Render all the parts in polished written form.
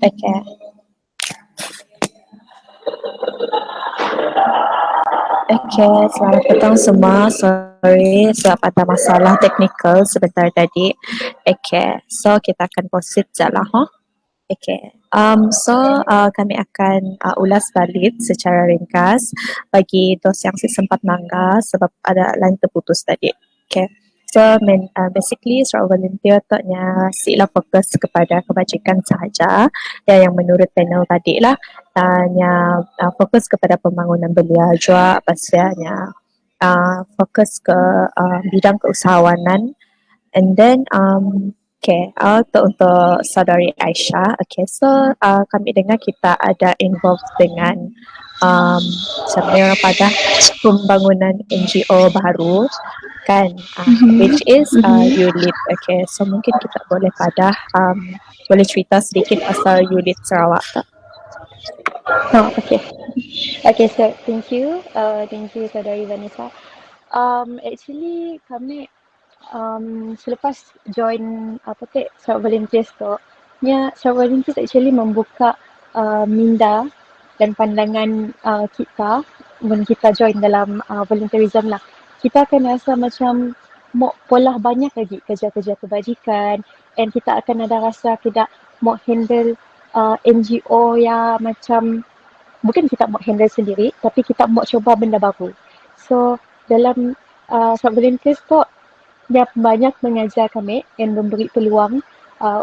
Okay. Okay, selamat petang semua. Sorry sebab ada masalah teknikal sebentar tadi. Okay, so kita akan proceed je lah. Okay, kami akan ulas balik secara ringkas bagi dos yang sempat nangga sebab ada line terputus tadi. Okay, so basically secara volunteer taknya sila fokus kepada kebajikan sahaja yang menurut panel tadi lah, dan fokus kepada pembangunan belia juga, pastinya fokus ke bidang keusahawanan. And then okay, untuk saudari Aisyah, okay, so kami dengar kita ada involved dengan sebenarnya pada pembangunan NGO baru kan, which is ULIT. Okay, so mungkin kita boleh boleh cerita sedikit pasal ULIT Sarawak tak? Okay. Okay, so thank you. Thank you, Saudari Vanessa. Actually, kami selepas join Sarawak Volunteers tu, Sarawak Volunteers actually membuka minda dan pandangan kita when kita join dalam volunteerism lah. Kita akan rasa macam mau pola banyak lagi kerja-kerja kebajikan, and kita akan ada rasa kita mau handle NGO yang macam bukan kita mau handle sendiri, tapi kita mau coba benda baru. So dalam Sarawak Volunteers tu dia banyak mengajar kami dan memberi peluang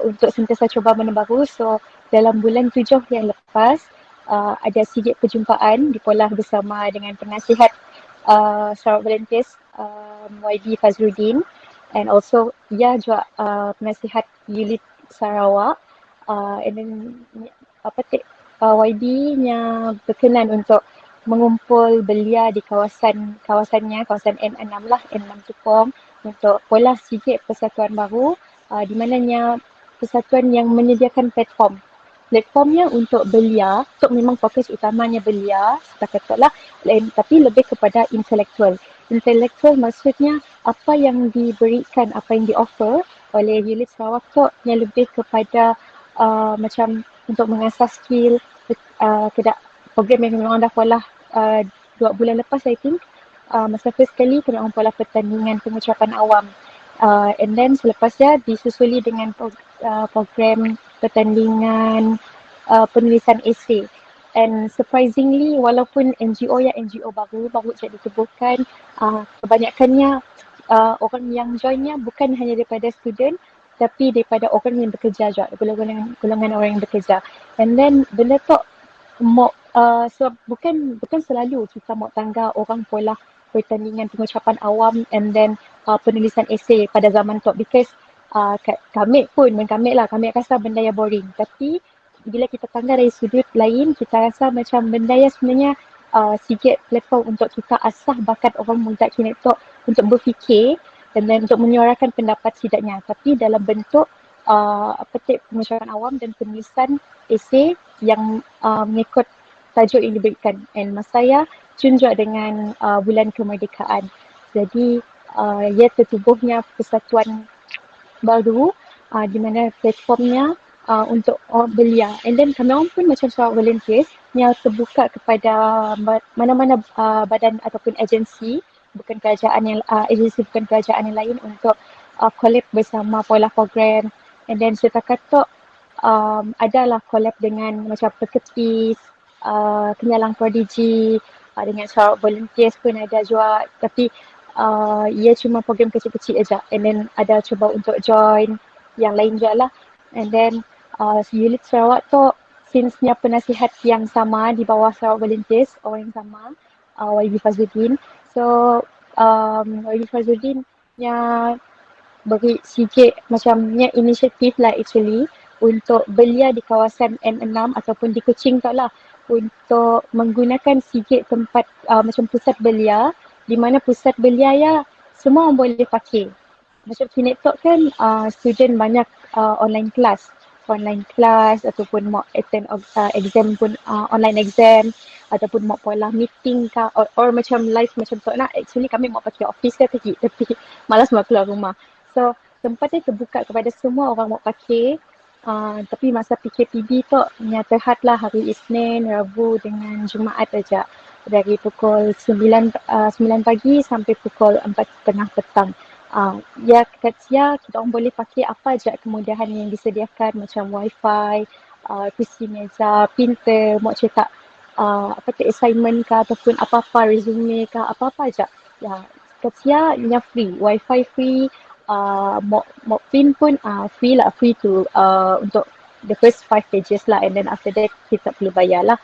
untuk sentiasa cuba benda baru. So dalam bulan 7 yang lepas ada sikit perjumpaan di Polah bersama dengan penasihat Sarawak Volunteers, YB Fazruddin, and also ia juga penasihat ULIT Sarawak, and then YB-nya berkenan untuk mengumpul belia di kawasan N6 lah, N6 Tupong, untuk pola sikit persatuan baru di mananya persatuan yang menyediakan platformnya untuk belia, untuk memang fokus utamanya belia setakat tu lah, tapi lebih kepada intelektual maksudnya apa yang diberikan, apa yang di-offer oleh ULIT Sarawak tu yang lebih kepada macam untuk mengasah skill, program yang memang dah pola 2 bulan lepas I think, masa first kali kena orang pola pertandingan pengucapan awam, and then selepasnya disusuli dengan program pertandingan penulisan esei. And surprisingly, walaupun NGO baru je ditubuhkan, kebanyakannya orang yang joinnya bukan hanya daripada student, tapi daripada orang yang bekerja juga, golongan orang yang bekerja. And then benda tu so bukan selalu kita mau tangga orang pola pertandingan pengucapan awam and then penulisan esei pada zaman tu, because kami rasa benda yang boring. Tapi bila kita tangga dari sudut lain, kita rasa macam benda yang sebenarnya sikit platform untuk kita asah bakat orang muda kini tu untuk berfikir dan untuk menyuarakan pendapat setidaknya, tapi dalam bentuk pengucapan awam dan penulisan esei yang mengikut tajuk yang diberikan. And masa saya cunjuk dengan bulan kemerdekaan. Jadi ia tertubuhnya persatuan baru di mana platformnya untuk belia. And then kami orang pun macam Sarawak Volunteers yang terbuka kepada mana-mana badan ataupun agensi bukan kerajaan yang lain untuk collab bersama pola program. And then setakat tu adalah collab dengan macam Perketis, Kenyalang Prodigi, dengan Sarawak Volunteers pun ada juga, tapi ia cuma program kecil-kecil aja. And then ada cuba untuk join yang lain juga lah. And then ULIT Sarawak tu since-nya penasihat yang sama di bawah Sarawak Volunteers, orang yang sama, YB Fazruddin. So YB Fazruddin yang beri sikit macamnya inisiatif lah actually untuk belia di kawasan N6 ataupun di Kuching tu lah, untuk menggunakan sikit tempat macam pusat belia, di mana pusat belia ya semua orang boleh pakai. Macam kini tu kan student banyak online class ataupun mau attend exam pun online exam, ataupun mau pola meeting ke or macam live macam tu lah. Actually kami mau pakai office ke tapi malas mau keluar rumah. So tempatnya terbuka kepada semua orang mau pakai Tapi masa PKPB tu terhadlah hari Isnin, Rabu dengan Jumaat aja. Dari pukul 9 pagi sampai pukul 4:30 petang. Ya ya kita orang boleh pakai apa aja kemudahan yang disediakan macam wifi, kursi meja, printer, mau cetak apa tu assignment ke ataupun apa-apa resume ke apa-apa aja. Ya Katia yang free, wifi free, mock print pun free lah, free to untuk the first 5 pages lah, and then after that kita perlu bayar lah.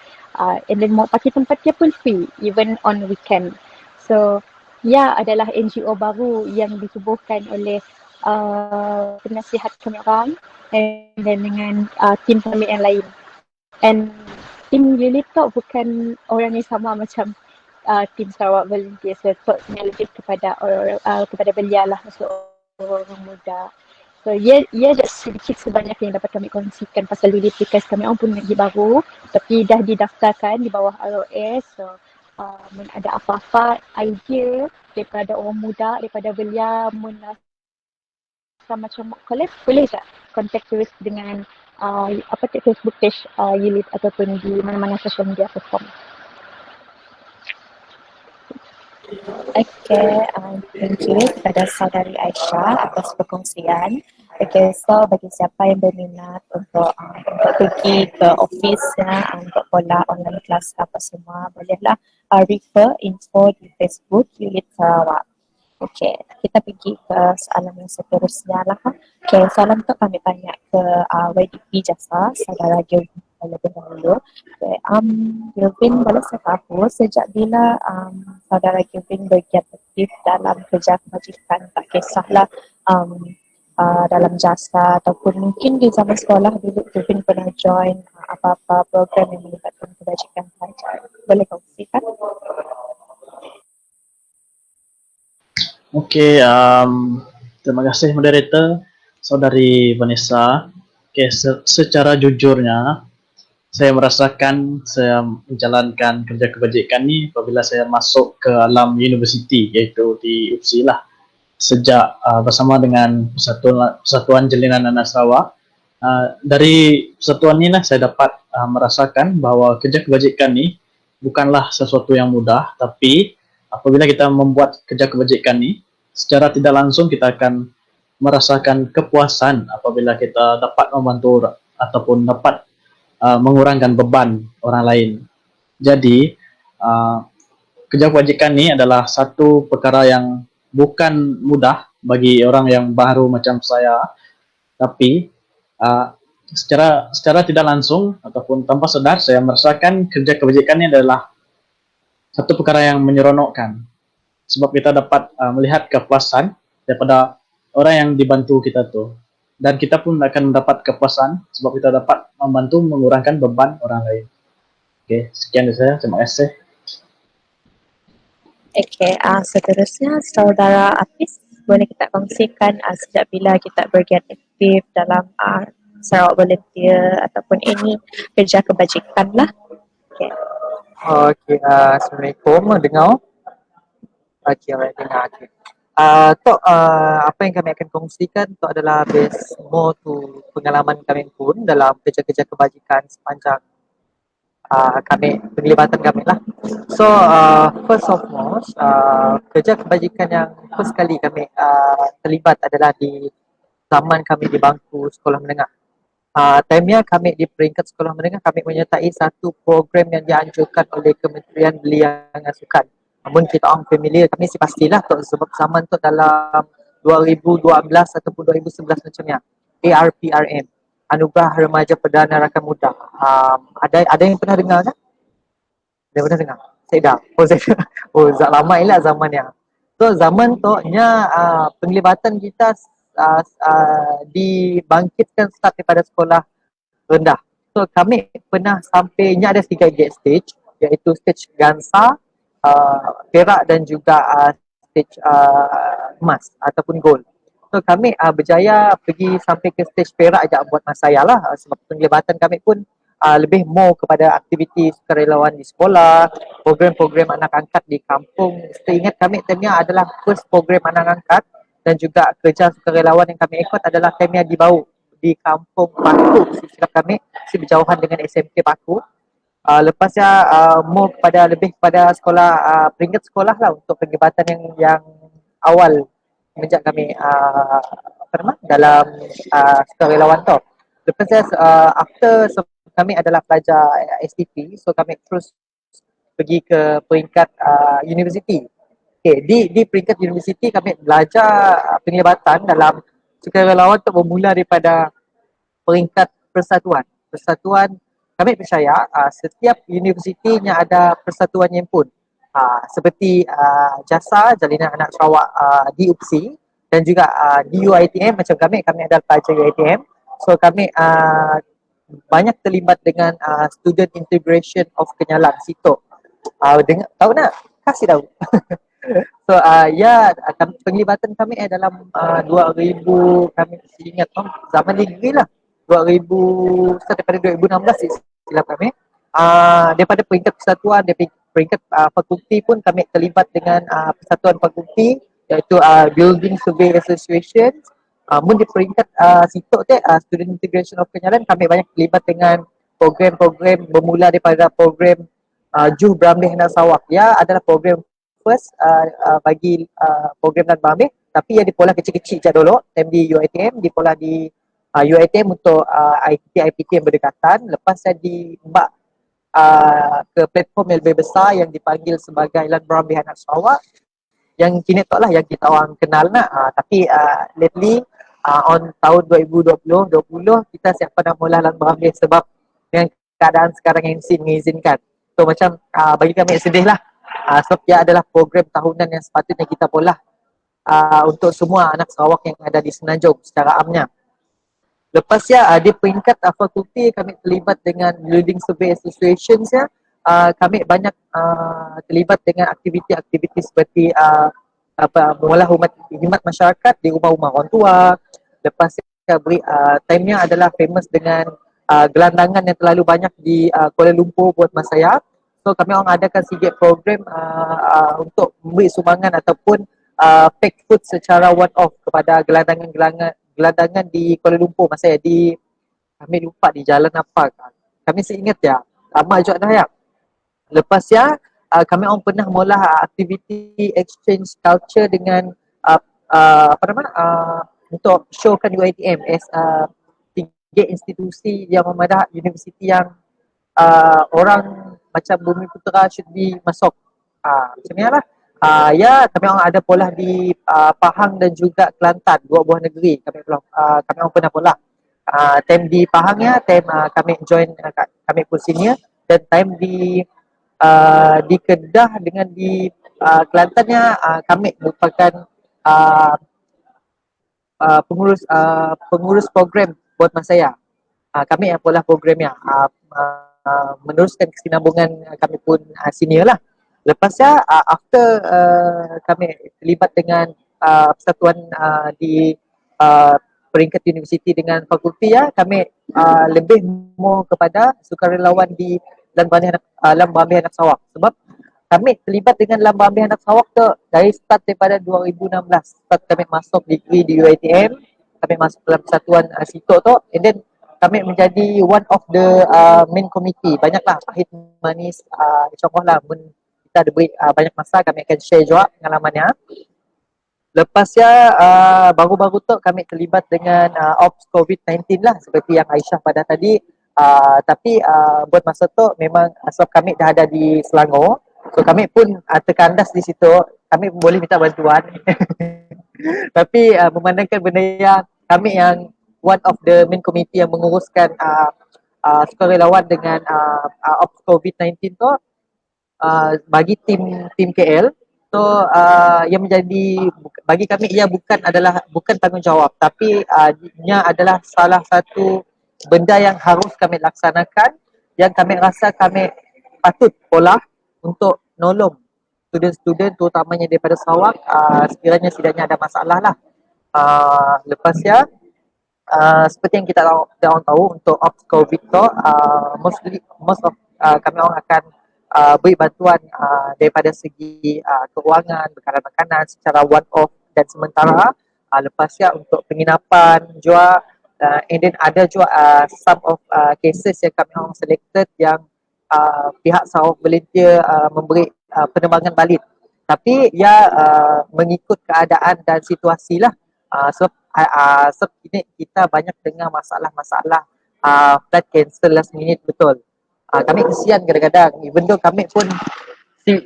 And then mau pakai tempat dia pun free even on weekend. So ya adalah NGO baru yang ditubuhkan oleh penasihat kami orang, and then dengan tim kami yang lain. And tim Unit tu bukan orang yang sama macam tim Sarawak Volunteers. So lebih kepada orang kepada belia lah, maksud orang muda. So ia sedikit sebanyak yang dapat kami kongsikan pasal Unit, because kami orang pun lagi baru tapi dah didaftarkan di bawah ROS. So ada apa-apa idea daripada orang muda, daripada belia, rasa macam collab, boleh tak contact terus dengan Facebook page Unit ataupun di mana-mana social media platform. Okay, thank you kepada saudari Aisyah atas perkongsian. Okay, so bagi siapa yang berminat untuk pergi ke office untuk pola online class apa semua, bolehlah refer info di Facebook Unit Sarawak. Okay, kita pergi ke soalan yang seterusnya lah. Okay, soalan tu kami tanya ke YDP Jasa, saudara Gilvin lebih dahulu. Okay, Gilvin, boleh saya tahu sejak bila saudara Gilvin bergiat aktif dalam kerja kebajikan, tak kisahlah dalam jasa ataupun mungkin di zaman sekolah dulu Gilvin pernah join apa-apa program yang melibatkan kebajikan pelajar. Boleh kongsikan? Okey, terima kasih moderator, saudari Vanessa. Okey, secara jujurnya, saya merasakan saya menjalankan kerja kebajikan ni apabila saya masuk ke alam universiti, iaitu di UPSI lah. Sejak bersama dengan Persatuan Jalinan Anak Sarawak, dari persatuan ni lah saya dapat merasakan bahawa kerja kebajikan ni bukanlah sesuatu yang mudah, tapi apabila kita membuat kerja kebajikan ni, secara tidak langsung kita akan merasakan kepuasan apabila kita dapat membantu ataupun dapat mengurangkan beban orang lain. Jadi, kerja kebajikan ni adalah satu perkara yang bukan mudah bagi orang yang baru macam saya, tapi secara tidak langsung ataupun tanpa sedar saya merasakan kerja kebajikan ni adalah satu perkara yang menyeronokkan, sebab kita dapat melihat kepuasan daripada orang yang dibantu kita tu, dan kita pun akan mendapat kepuasan sebab kita dapat membantu mengurangkan beban orang lain. Okey, sekian dari saya. Terima kasih. Okey, seterusnya saudara Apis, boleh kita kongsikan sejak bila kita bergiat aktif dalam Sarawak Volunteer ataupun ini kerja kebajikan lah. Okey. Okey, Assalamualaikum, dengar? Okey, alright, dengar. Okay. Apa yang kami akan kongsikan tu adalah based more to pengalaman kami pun dalam kerja-kerja kebajikan sepanjang penglibatan kami lah. So, first of most, kerja kebajikan yang first kali kami terlibat adalah di zaman kami di bangku sekolah menengah. Timenya kami di peringkat sekolah menengah, kami menyertai satu program yang dianjurkan oleh Kementerian Belia dan Sukan. Namun kita orang familiar, kami si pastilah tu, sebab zaman tu dalam 2012 ataupun 2011 macamnya. ARPRM, Anugerah Remaja Perdana Rakan Muda. Ada yang pernah dengar kan? Ada yang pernah dengar? Saya dah. Zat lama lah zamannya. So zaman tu nya penglibatan kita dibangkitkan start daripada sekolah rendah. So kami pernah sampainya ada 3 gate stage, iaitu stage Gansa, perak dan juga stage emas ataupun gold. So kami berjaya pergi sampai ke stage perak aja buat masa saya lah, sebab penglibatan kami pun lebih more kepada aktiviti sukarelawan di sekolah, program-program anak angkat di kampung. Seingat kami timnya adalah first program anak angkat, dan juga kerja sukarelawan yang kami ikut adalah timnya di Bau di kampung Paku, silap kami, si berjauhan dengan SMK Paku. Lepasnya more kepada lebih kepada sekolah peringkat sekolah lah untuk perdebatan yang awal semenjak kami apa nama dalam sukarelawan tu. Lepasnya after kami adalah pelajar STP, so kami terus pergi ke peringkat universiti. Okay, di peringkat universiti kami belajar penglibatan dalam sukarelawan untuk bermula daripada peringkat persatuan. Persatuan kami percaya setiap universitinya ada persatuannya pun. Seperti JASA, Jalinan Anak Sarawak di UPSI dan juga di UiTM macam kami adalah pelajar UiTM. So kami banyak terlibat dengan Student Integration of Kenyalang, SITO. Tahu nak? Kasih tahu. So penglibatan kami dalam 2000, kami ingat zaman degree lah, 2000 start daripada 2016 silap kami. Daripada peringkat persatuan, daripada peringkat fakulti pun kami terlibat dengan persatuan fakulti iaitu Building Survey Association. Mun di peringkat SITO Student Integration of Kenyalan, kami banyak terlibat dengan program-program bermula daripada program Juh Berambil Hendak Sarawak. Ya adalah program first bagi program dan Berambil, tapi ia dipola kecil-kecil je dulu. Time di UiTM, dipola di UiTM untuk IPT yang berdekatan. Lepas saya dimbak ke platform yang lebih besar yang dipanggil sebagai Lan Berambil Anak Sarawak, yang kini tak lah yang kita orang kenal nak. Tapi lately on tahun 2020 kita siap pada mula Lan Berambil sebab dengan keadaan sekarang yang mengizinkan. So macam bagi kami sedih lah. Sebab ia adalah program tahunan yang sepatutnya kita pola untuk semua anak Sarawak yang ada di Semenanjung secara amnya. Lepas di peringkat fakulti kami terlibat dengan Building Survey Association kami banyak terlibat dengan aktiviti-aktiviti seperti mengolah khidmat masyarakat di rumah-rumah orang tua. Lepas time-nya adalah famous dengan gelandangan yang terlalu banyak di Kuala Lumpur buat masaya. So kami orang adakan sikit program untuk memberi sumbangan ataupun pack food secara one off kepada gelandangan di Kuala Lumpur masaya di, kami lupa di jalan apa. Kami seingat ya, lama juga dah ya. Lepas kami orang pernah mula aktiviti exchange culture dengan apa nama untuk showkan UiTM as tiga institusi yang memadah universiti yang orang macam Bumi Putera should be masuk. Macam ni lah. Kami orang ada pola di Pahang dan juga Kelantan, dua buah negeri kami orang pernah pola. Time di Pahang time kami join, kami pun senior, dan time di Kedah dengan di Kelantan kami merupakan pengurus program buat masaya. Kami yang pola programnya meneruskan kesinambungan kami pun senior lah. Lepas after kami terlibat dengan persatuan di peringkat universiti dengan fakulti kami lebih more kepada sukarelawan di Lan Berambil Anak Sarawak. Sebab kami terlibat dengan Lan Berambil Anak Sarawak tu dari start daripada 2016. Start kami masuk degree di UiTM, kami masuk dalam persatuan SITO tu, and then kami menjadi one of the main committee. Banyaklah pahit manis, contohlah kita ada beri banyak masa, kami akan share juga pengalamannya. Lepasnya baru-baru tu kami terlibat dengan Ops COVID-19 lah, seperti yang Aisyah pada tadi. Tapi buat masa tu memang sebab kami dah ada di Selangor, so kami pun terkandas di situ, kami boleh minta bantuan. Tapi memandangkan benda yang kami yang one of the main committee yang menguruskan sukarelawan dengan Ops COVID-19 tu bagi tim KL. So yang menjadi bagi kami ia bukan tanggungjawab, tapi ia adalah salah satu benda yang harus kami laksanakan, yang kami rasa kami patut pola untuk nolong student-student terutamanya daripada Sarawak setidaknya ada masalah lah. Lepasnya seperti yang kita orang tahu, untuk Ops COVID tu most of kami orang akan beri bantuan daripada segi keuangan, bekalan makanan secara one off dan sementara. Lepasnya untuk penginapan juga, And then ada juga some of cases yang kami orang selected yang pihak Sarawak Volunteer memberi penerbangan balik. Tapi ia mengikut keadaan dan situasi lah. Sebab ini kita banyak dengar masalah-masalah flight cancel last minute betul. Kami kesian kadang-kadang, even though kami pun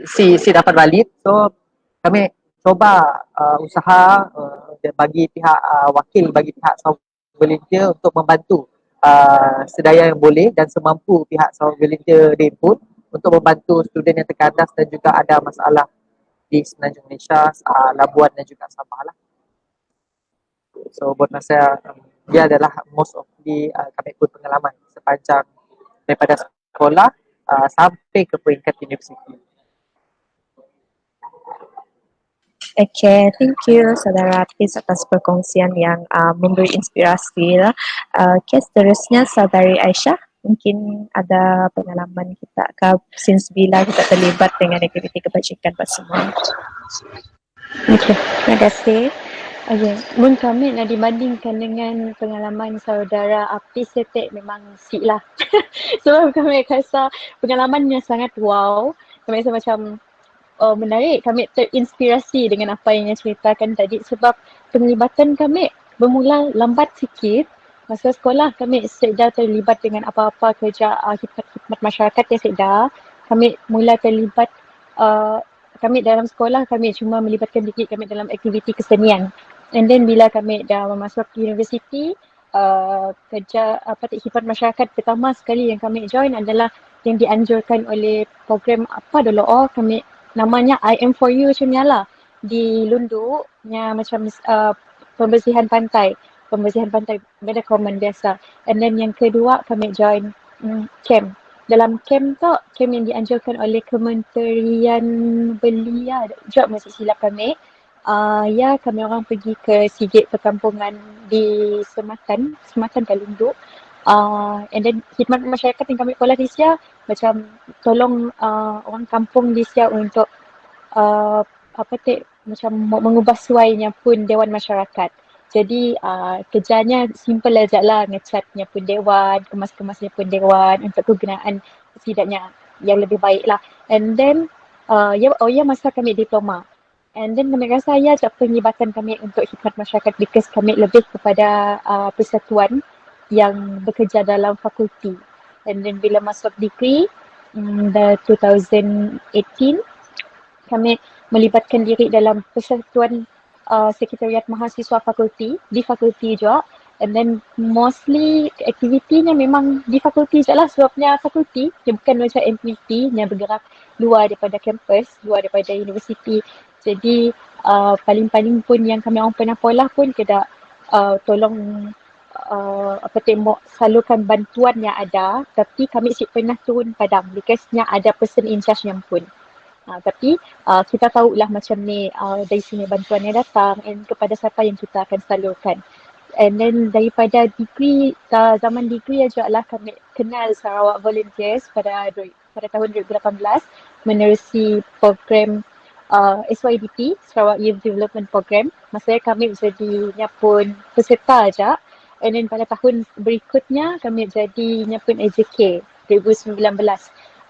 si dapat balik, so kami cuba usaha bagi pihak wakil bagi pihak Sarawak Volunteer untuk membantu sedaya yang boleh dan semampu pihak Sarawak Volunteer input untuk membantu student yang terkandas dan juga ada masalah di Semenanjung Malaysia, Labuan dan juga Sabah lah. So buat masa dia adalah most of the kami pun pengalaman sepanjang daripada sekolah sampai ke peringkat universiti. Okay, thank you Saudara Hafiz atas perkongsian yang memberi inspirasi lah. Okay, seterusnya Saudari Aisyah, mungkin ada pengalaman kita since bila kita terlibat dengan aktiviti kebajikan bersama. Okay, terima kasih. Okay, mun kami nak dibandingkan dengan pengalaman saudara Hafiz Setek memang sik lah. Sebab kami rasa pengalamannya sangat wow. Kami rasa macam menarik, kami terinspirasi dengan apa yang dia ceritakan tadi sebab penglibatan kami bermula lambat sikit. Masa sekolah kami sedar terlibat dengan apa-apa kerja khidmat masyarakat yang sedar. Kami mula terlibat, kami dalam sekolah kami cuma melibatkan diri kami dalam aktiviti kesenian. And then bila kami dah memasuki universiti, kerja khidmat masyarakat pertama sekali yang kami join adalah yang dianjurkan oleh program apa dulu kami namanya I Am For You macam ni lah di Lundu yang macam pembersihan pantai benda common biasa. And then yang kedua kami join camp. Dalam camp tu, camp yang dianjurkan oleh Kementerian Belia, job masih silap kami. Ya kami orang pergi ke Sigit perkampungan di Sematan ke Lundu. And then khidmat masyarakat yang kami volunteer macam tolong orang kampung di Sia untuk macam mengubah suainya pun dewan masyarakat. Jadi kerjanya simple aja lah, ngecatnya pun dewan, kemas-kemasnya pun dewan untuk kegunaan setidaknya yang lebih baik lah. And then masa kami diploma. And then kami rasa penglibatan kami untuk khidmat masyarakat because kami lebih kepada persatuan yang bekerja dalam fakulti. And then bila masuk degree, the 2018, kami melibatkan diri dalam persatuan sekretariat mahasiswa fakulti, di fakulti juga. And then mostly aktivitinya memang di fakulti je lah sebabnya fakulti, dia bukan macam MPT yang bergerak luar daripada kampus, luar daripada universiti. Jadi paling-paling pun yang kami orang pernah polah pun kita tolong salurkan bantuan yang ada, tapi kami pernah turun padang because ada person in charge yang pun. Tapi kita tahulah macam ni dari sini bantuan yang datang and kepada siapa yang kita akan salurkan. And then daripada degree, zaman degree aja lah kami kenal Sarawak Volunteers pada tahun 2018 menerusi program SYDP, Sarawak Youth Development Program. Maksudnya kami jadinya pun peserta aja. And then pada tahun berikutnya kami jadinya pun AJK 2019.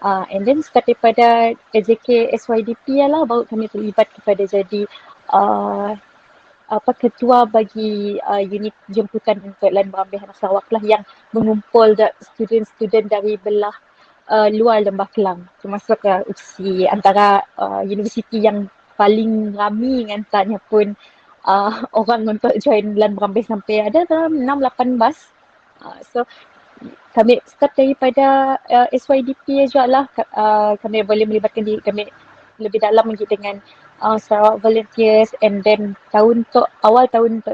And then start daripada AJK SYDP lah baru kami terlibat kepada jadi ketua bagi unit jemputan untuk Lan Berambil Anak Sarawak lah yang mengumpul student-student dari belah luar Lembah Kelang, termasuk UPSI antara universiti yang paling ramai ngantarnya pun orang untuk join Lan Berambil sampai ada dalam 6-8 bas. So kami start daripada SYDP aja lah, kami boleh melibatkan diri kami lebih dalam lagi dengan Sarawak Volunteers. And then awal tahun tu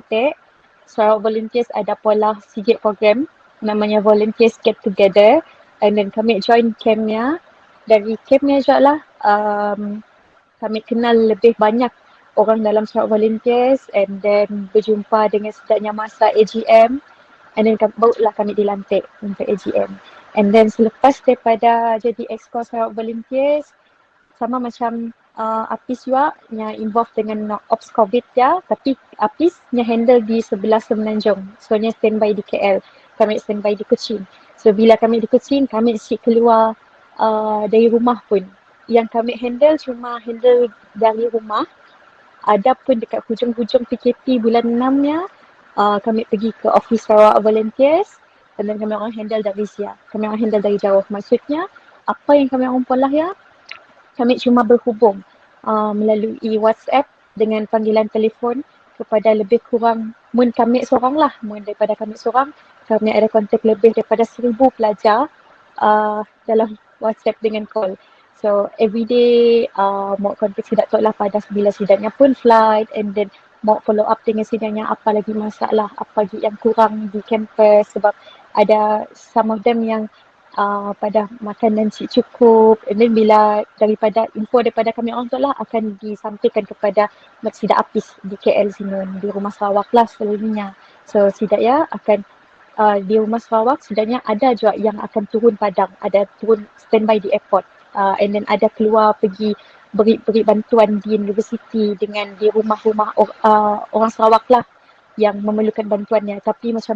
Sarawak Volunteers ada pola Sigit program namanya Volunteers Get Together. And then kami join campnya. Dari campnya je lah kami kenal lebih banyak orang dalam Sarawak Volunteers. And then berjumpa dengan sedaknya masa AGM. And then barulah kami dilantik untuk AGM. And then selepas daripada jadi Exco Sarawak Volunteers, sama macam Apis juga yang involved dengan Ops COVID ya, tapi Apis yang handle di sebelah Semenanjung. So, nya standby di KL. Kami standby di Kuching. So, bila kami di Kuching, kami si keluar dari rumah pun. Yang kami handle cuma handle dari rumah. Ada pun dekat hujung-hujung PKP bulan 6-nya, kami pergi ke Office Sarawak Volunteers dan then kami orang handle dari Sia. Kami orang handle dari jauh. Maksudnya, apa yang kami orang polah ya, kami cuma berhubung melalui WhatsApp dengan panggilan telefon kepada lebih kurang kami seorang lah, daripada kami seorang, kami ada kontak lebih daripada 1,000 pelajar dalam WhatsApp dengan call. So everyday mau kontak sidak tu lah pada bila sidangnya pun flight, and then mau follow up dengan sidangnya apa lagi masalah, apa lagi yang kurang di campus, sebab ada some of them yang pada makanan si cukup, and then bila daripada info daripada kami orang tu lah akan disampaikan kepada Sidak Apis di KL sini, di Rumah Sarawak lah selalunya. So Sidak ya akan di Rumah Sarawak sedangnya ada juga yang akan turun Padang, ada turun standby di airport, and then ada keluar pergi beri bantuan di universiti dengan di rumah-rumah orang Sarawak lah yang memerlukan bantuannya. Tapi macam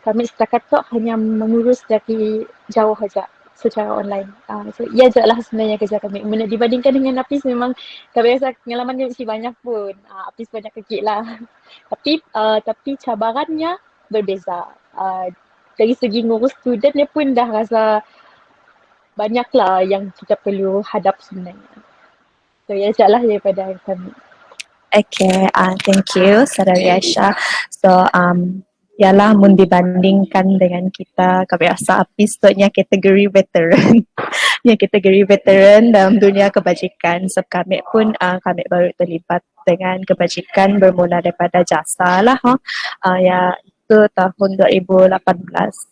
kami setakat tu hanya mengurus dari jauh saja secara online. So ia je lah sebenarnya kerja kami. Dibandingkan dengan Apis, memang kami rasa pengalaman dia mesti banyak pun. Apis banyak kecil lah. Tapi cabarannya berbeza. Dari segi ngurus student dia pun dah rasa banyak lah yang kita perlu hadap sebenarnya. So ia je lah daripada kami. Okay, thank you, Saudari Aisyah. So, yalah mun dibandingkan dengan kita, kami rasa Apis tu nya kategori veteran. Nya kategori veteran dalam dunia kebajikan. So, kami pun kami baru terlibat dengan kebajikan bermula daripada jasa lah. Ya, itu tahun 2018.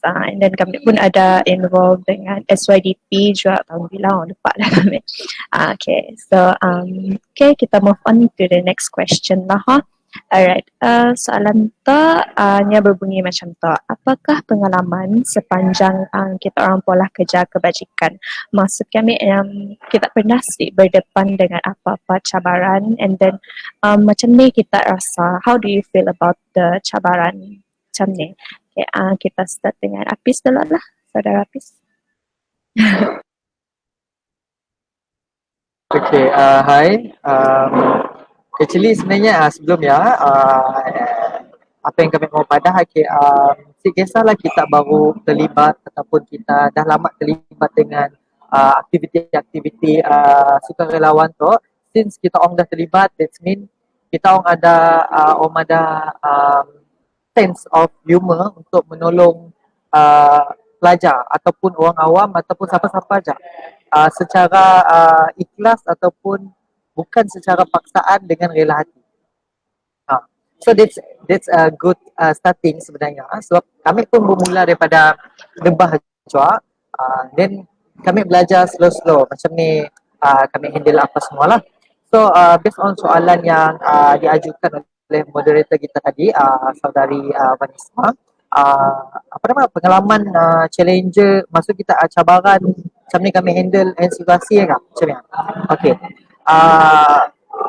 And then kami pun ada involved dengan SYDP juga tahun bila, lupa dah kami. Okay, so okay, kita move on to the next question lah. Alright, soalan tu nya berbunyi macam tu. Apakah pengalaman sepanjang kita orang pola kerja kebajikan? Maksud kami kita pernah sih berdepan dengan apa-apa cabaran, and then macam ni kita rasa, how do you feel about the cabaran macam ni? Okay, kita start dengan Apis dulu lah, Saudara Apis. Okay, hi. Actually sebenarnya sebelum ya, apa yang kami mahu pada si kisahlah kita baru terlibat ataupun kita dah lama terlibat dengan aktiviti-aktiviti sukarelawan tu. Since kita orang dah terlibat, that's mean kita orang ada sense of humor untuk menolong pelajar ataupun orang awam ataupun siapa-siapa aja secara ikhlas ataupun bukan secara paksaan dengan rela hati. So that's a good starting sebenarnya. Sebab kami pun bermula daripada lebah juga. Then kami belajar slow-slow macam ni, kami handle apa semualah. So based on soalan yang diajukan oleh moderator kita tadi, saudari Vanessa, pengalaman challenger, maksud kita cabaran macam ni kami handle and situasi kan macam ni. Okay.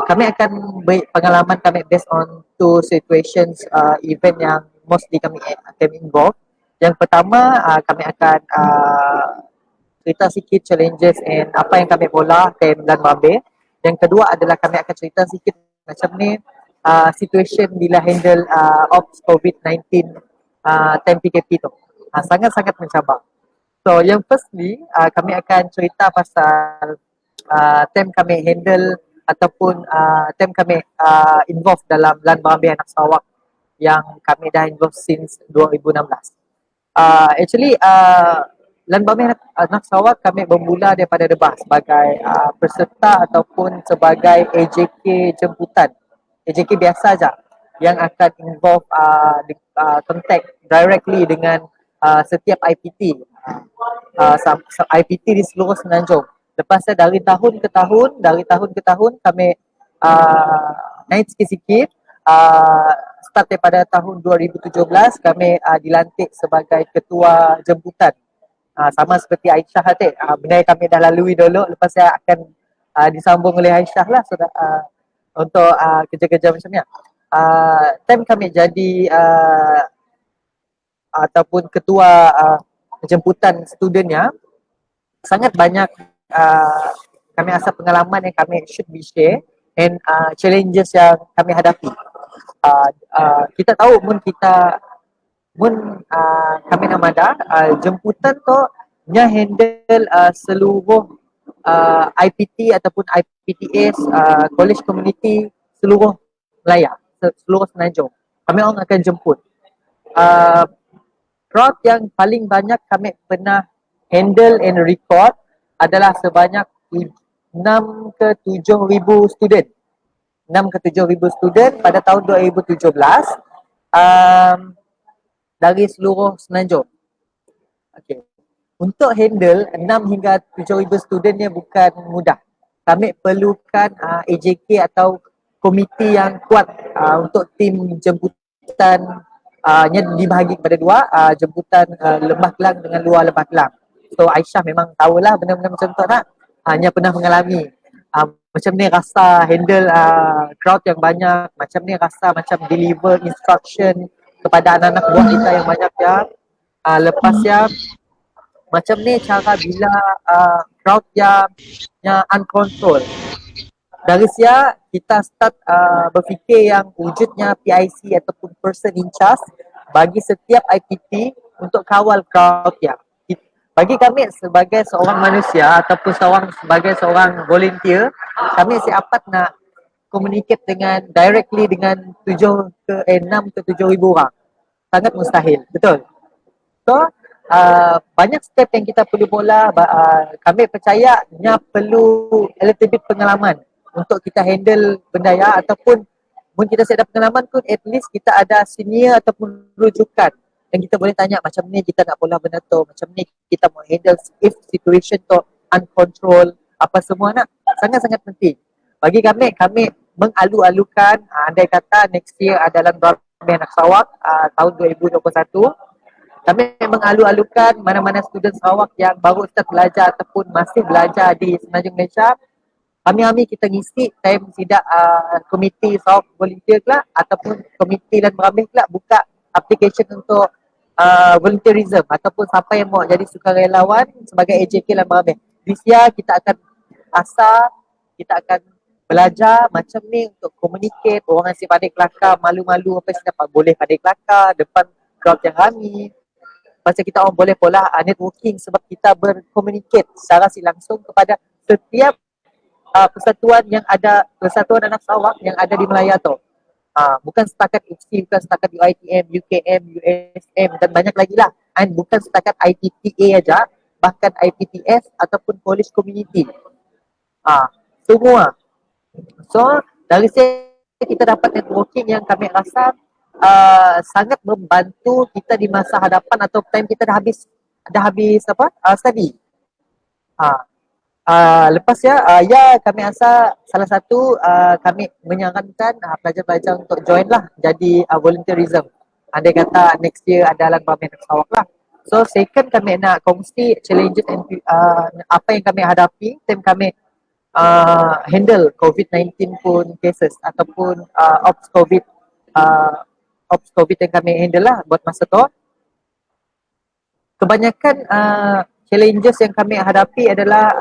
Kami akan beri pengalaman kami based on two situations event yang mostly kami involve. Yang pertama kami akan cerita sikit challenges and apa yang kami bola dan Babe. Yang kedua adalah kami akan cerita sikit macam ni situation bila handle ops COVID-19 time PKP tu. Sangat-sangat mencabar. So yang firstly kami akan cerita pasal time kami handle ataupun time kami involved dalam Lan Babe Anak Sarawak yang kami dah involved since 2016. Actually Lan Babe Anak Sarawak kami bermula daripada Debah sebagai peserta ataupun sebagai AJK jemputan. AJK biasa aja yang akan involve contact directly dengan setiap IPT. IPT di seluruh Semenanjung. Lepasnya dari tahun ke tahun kami naik sikit-sikit. Start daripada tahun 2017 kami dilantik sebagai ketua jemputan. Sama seperti Aisyah tadi, benda yang kami dah lalui dulu, lepas saya akan disambung oleh Aisyah lah untuk kerja-kerja macam ni. Time kami jadi ataupun ketua jemputan studentnya, sangat banyak kami rasa pengalaman yang kami should be share and challenges yang kami hadapi. Kita tahu kami namada jemputan tu nya handle seluruh IPT ataupun IPTS college community seluruh Melaya, seluruh Semenanjung. Kami orang akan jemput. Crowd yang paling banyak kami pernah handle and record adalah sebanyak 6 ke 7 ribu student. 6 ke 7 ribu student pada tahun 2017 dari seluruh Semenanjung. Okay. Untuk handle 6 hingga 7 ribu student ni bukan mudah. Kami perlukan AJK atau komiti yang kuat untuk tim jemputan nya dibahagi kepada dua, jemputan Lembah Kelang dengan luar Lembah Kelang. So Aisyah memang tahulah benda-benda macam tu nak. Hanya pernah mengalami. Macam ni rasa handle crowd yang banyak, macam ni rasa macam deliver instruction kepada anak-anak buah kita yang banyak ya. Lepas ya macam ni cara bila crowd yang uncontrolled. Dari sia kita start berfikir yang wujudnya PIC ataupun person in charge bagi setiap IPT untuk kawal crowd ya. Bagi kami sebagai seorang manusia ataupun sebagai seorang volunteer, kami siapat nak communicate directly dengan 6 ke 7 ribu orang. Sangat mustahil, betul. So, banyak step yang kita perlu bola. Kami percaya nya perlu a little bit pengalaman untuk kita handle benda ya, ataupun mungkin kita ada pengalaman pun at least kita ada senior ataupun rujukan yang kita boleh tanya macam ni kita nak bola benda tu, macam ni kita mau handle if situation tu uncontrol, apa semua nak. Sangat-sangat penting. Bagi kami mengalu-alukan andai kata next year adalah Ramai Anak Sarawak tahun 2021, kami mengalu-alukan mana-mana student Sarawak yang baru start belajar ataupun masih belajar di Semenanjung Malaysia. Kami kita ngisi time tidak komiti Sarawak volunteer lah ataupun komiti Lan Berambih lah buka application untuk volunteerism ataupun siapa yang mau jadi sukarelawan sebagai AJK Lan Berambih. This year kita akan kita akan belajar macam ni untuk communicate. Orang asyik pandai kelakar, malu-malu apa sih dapat boleh pandai kelakar depan crowd yang ramai. Pasal kita orang boleh pula networking sebab kita berkomunicate secara langsung kepada setiap persatuan anak Sarawak yang ada di Melaya tu. Bukan setakat IPSI, bukan setakat UiTM, UKM, USM dan banyak lagi lah. And bukan setakat ITTA aja, bahkan IPTS ataupun college community. Semua. So, dari sini kita dapat networking yang kami rasa sangat membantu kita di masa hadapan atau time kita dah habis study. Lepas kami rasa salah satu kami menyarankan pelajar-pelajar untuk join lah jadi volunteerism. Andai kata next year adalah Ramai Anak Sarawak lah. So second kami nak kongsi challenges and apa yang kami hadapi time kami handle COVID-19 pun cases ataupun ops COVID yang kami handle lah buat masa tu. Kebanyakan challenges yang kami hadapi adalah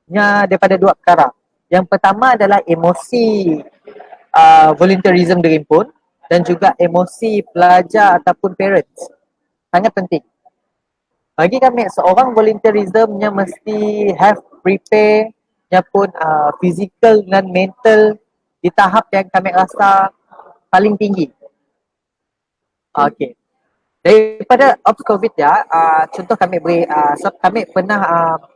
daripada dua perkara. Yang pertama adalah emosi volunteerism dirimpun dan juga emosi pelajar ataupun parents. Sangat penting. Bagi kami seorang volunteerismnya mesti have prepare nya pun physical dan mental di tahap yang kami rasa paling tinggi. Okay. Daripada ops COVID contoh kami beri sebab kami pernah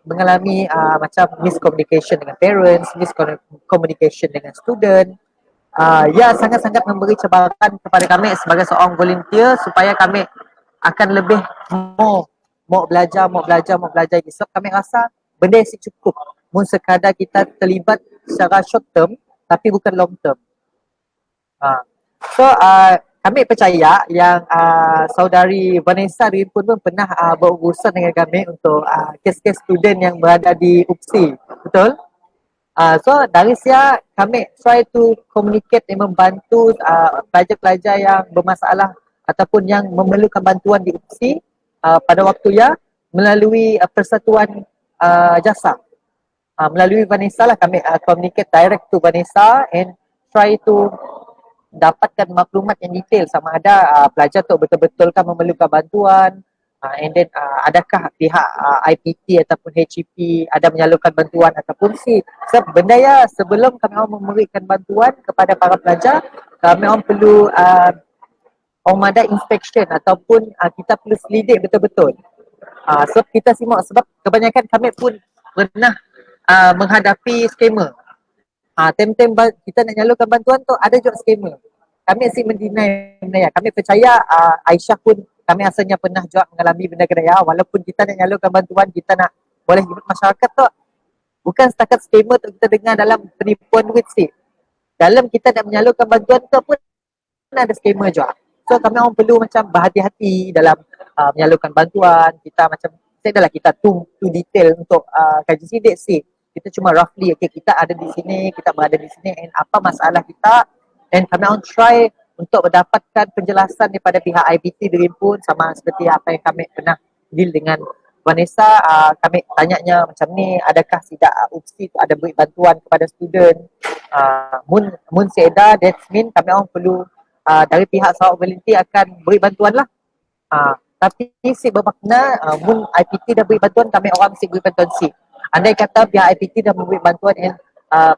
mengalami macam miscommunication dengan parents, miscommunication dengan student. Sangat-sangat memberi cabaran kepada kami sebagai seorang volunteer supaya kami akan lebih mau belajar sebab kami rasa benda yang cukup. Mun sekadar kita terlibat secara short term tapi bukan long term. So kami percaya yang saudari Vanessa Rimpun pun pernah berurusan dengan kami untuk kes-kes student yang berada di UPSI. Betul? So dari sia kami try to communicate dan membantu pelajar-pelajar yang bermasalah ataupun yang memerlukan bantuan di UPSI pada waktu ya melalui persatuan jasa. Melalui Vanessa lah kami communicate direct to Vanessa and try to dapatkan maklumat yang detail sama ada pelajar tu betul-betulkah memerlukan bantuan, and then adakah pihak IPT ataupun HEP ada menyalurkan bantuan ataupun si benda ya sebelum kami orang memberikan bantuan kepada para pelajar, kami orang perlu orang ada inspection ataupun kita perlu selidik betul-betul. So kita simak sebab kebanyakan kami pun pernah menghadapi scammer. Time-time kita nak nyalurkan bantuan tu ada juga scammer. Kami asyik mendinai benda ya. Kami percaya Aisyah pun kami asalnya pernah juga mengalami benda kedaya. Walaupun kita nak nyalurkan bantuan, kita nak boleh hidup masyarakat tu, bukan setakat scammer tu kita dengar dalam penipuan duit sih. Dalam kita nak menyalurkan bantuan tu pun ada scammer juga. So kami orang perlu macam berhati-hati dalam menyalurkan bantuan. Kita macam saya dah lah kita too detail untuk kaji sidik sih. Kita cuma roughly, okay, kita ada di sini, kita berada di sini, and apa masalah kita, and kami on try untuk mendapatkan penjelasan daripada pihak IPT Dream pun sama seperti apa yang kami pernah deal dengan Vanessa. Kami tanyanya macam ni, adakah tidak UPSI ada beri bantuan kepada student, mun seeda, that mean kami orang perlu dari pihak Sarawak Volunteer akan beri bantuan lah. Tapi si bermakna mun IPT dah beri bantuan, kami orang mesti beri bantuan si. Andai kata pihak IPT dah memberi bantuan dan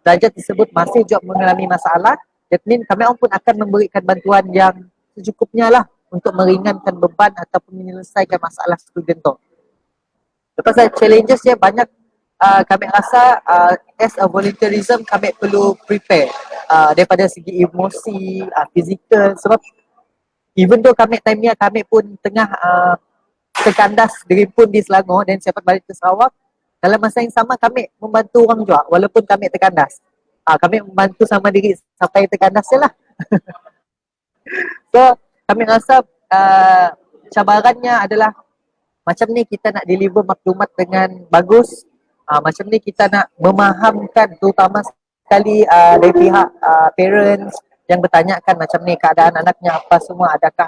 pelajar tersebut masih juga mengalami masalah, that means kami pun akan memberikan bantuan yang secukupnya lah untuk meringankan beban ataupun menyelesaikan masalah student tu. Lepas tu challenges yang banyak kami rasa as a volunteerism kami perlu prepare daripada segi emosi, fizikal, sebab even though kami time ni kami pun tengah terkandas diri pun di Selangor dan siapa balik ke Sarawak. Dalam masa yang sama kami membantu orang juga walaupun kami terkandas. Kami membantu sama diri sampai terkandas je lah. So kami rasa cabarannya adalah macam ni kita nak deliver maklumat dengan bagus. Macam ni kita nak memahamkan terutama sekali dari pihak parents yang bertanyakan macam ni keadaan anaknya apa semua, adakah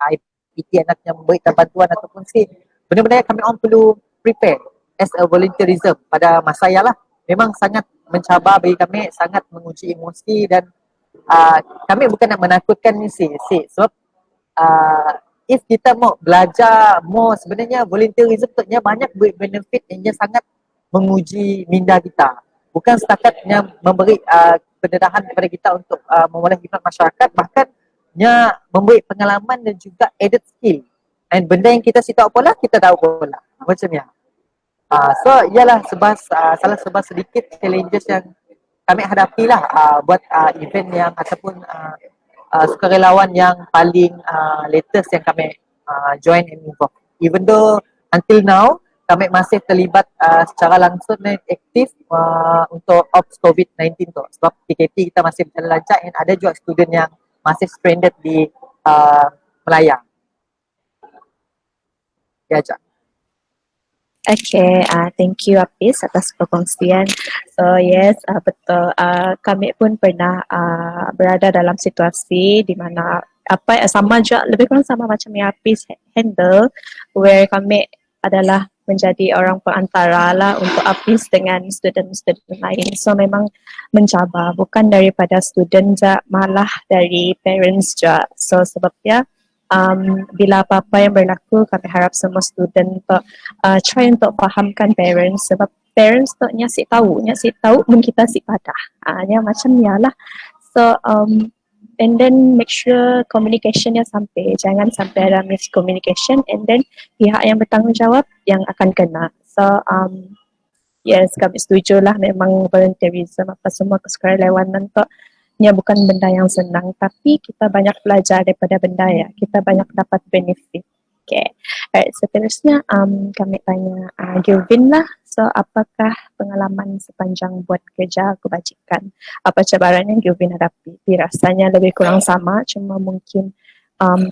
IPT anaknya memberikan bantuan ataupun si. Benda-benda yang kami orang perlu prepare as a volunteerism pada masa ya lah. Memang sangat mencabar bagi kami, sangat menguji emosi dan kami bukan nak menakutkan ni si sebab if kita mau belajar more, sebenarnya volunteerism tu banyak benefit yang sangat menguji minda kita. Bukan setakatnya memberi pendedahan kepada kita untuk memulai khidmat masyarakat, bahkan memberi pengalaman dan juga added skill. And benda yang kita tahu pula, kita tahu pula. Macam ya. So ialah salah sebab sedikit challenges yang kami hadapi lah buat event yang ataupun sukarelawan yang paling latest yang kami join and involve. Even though until now kami masih terlibat secara langsung dan aktif untuk ops COVID-19 tu. Sebab PKP kita masih berjalan lancar dan ada juga student yang masih stranded di Melaya. Ya, Cak. Okay, thank you Apis atas perkongsian. So yes, betul. Kami pun pernah berada dalam situasi di mana sama juga lebih kurang sama macam yang Apis handle, where kami adalah menjadi orang perantara lah untuk Apis dengan student-student lain. So memang mencabar, bukan daripada student je, malah dari parents je. So sebabnya bila apa-apa yang berlaku, kami harap semua student untuk try untuk fahamkan parents, sebab parents tu nyasik tahu pun kita sik padah. Macam ni lah. So and then make sure communicationnya sampai, jangan sampai ada miscommunication, and then pihak yang bertanggungjawab yang akan kena. So yes, kami setuju lah, memang volunteerism apa semua kesukarelawanan tu bukan benda yang senang, tapi kita banyak belajar daripada benda ya, kita banyak dapat benefit. Okay, alright, seterusnya kami tanya Gilvin lah. So apakah pengalaman sepanjang buat kerja kebajikan, apa cabaran yang Gilvin hadapi? Rasanya lebih kurang sama, cuma mungkin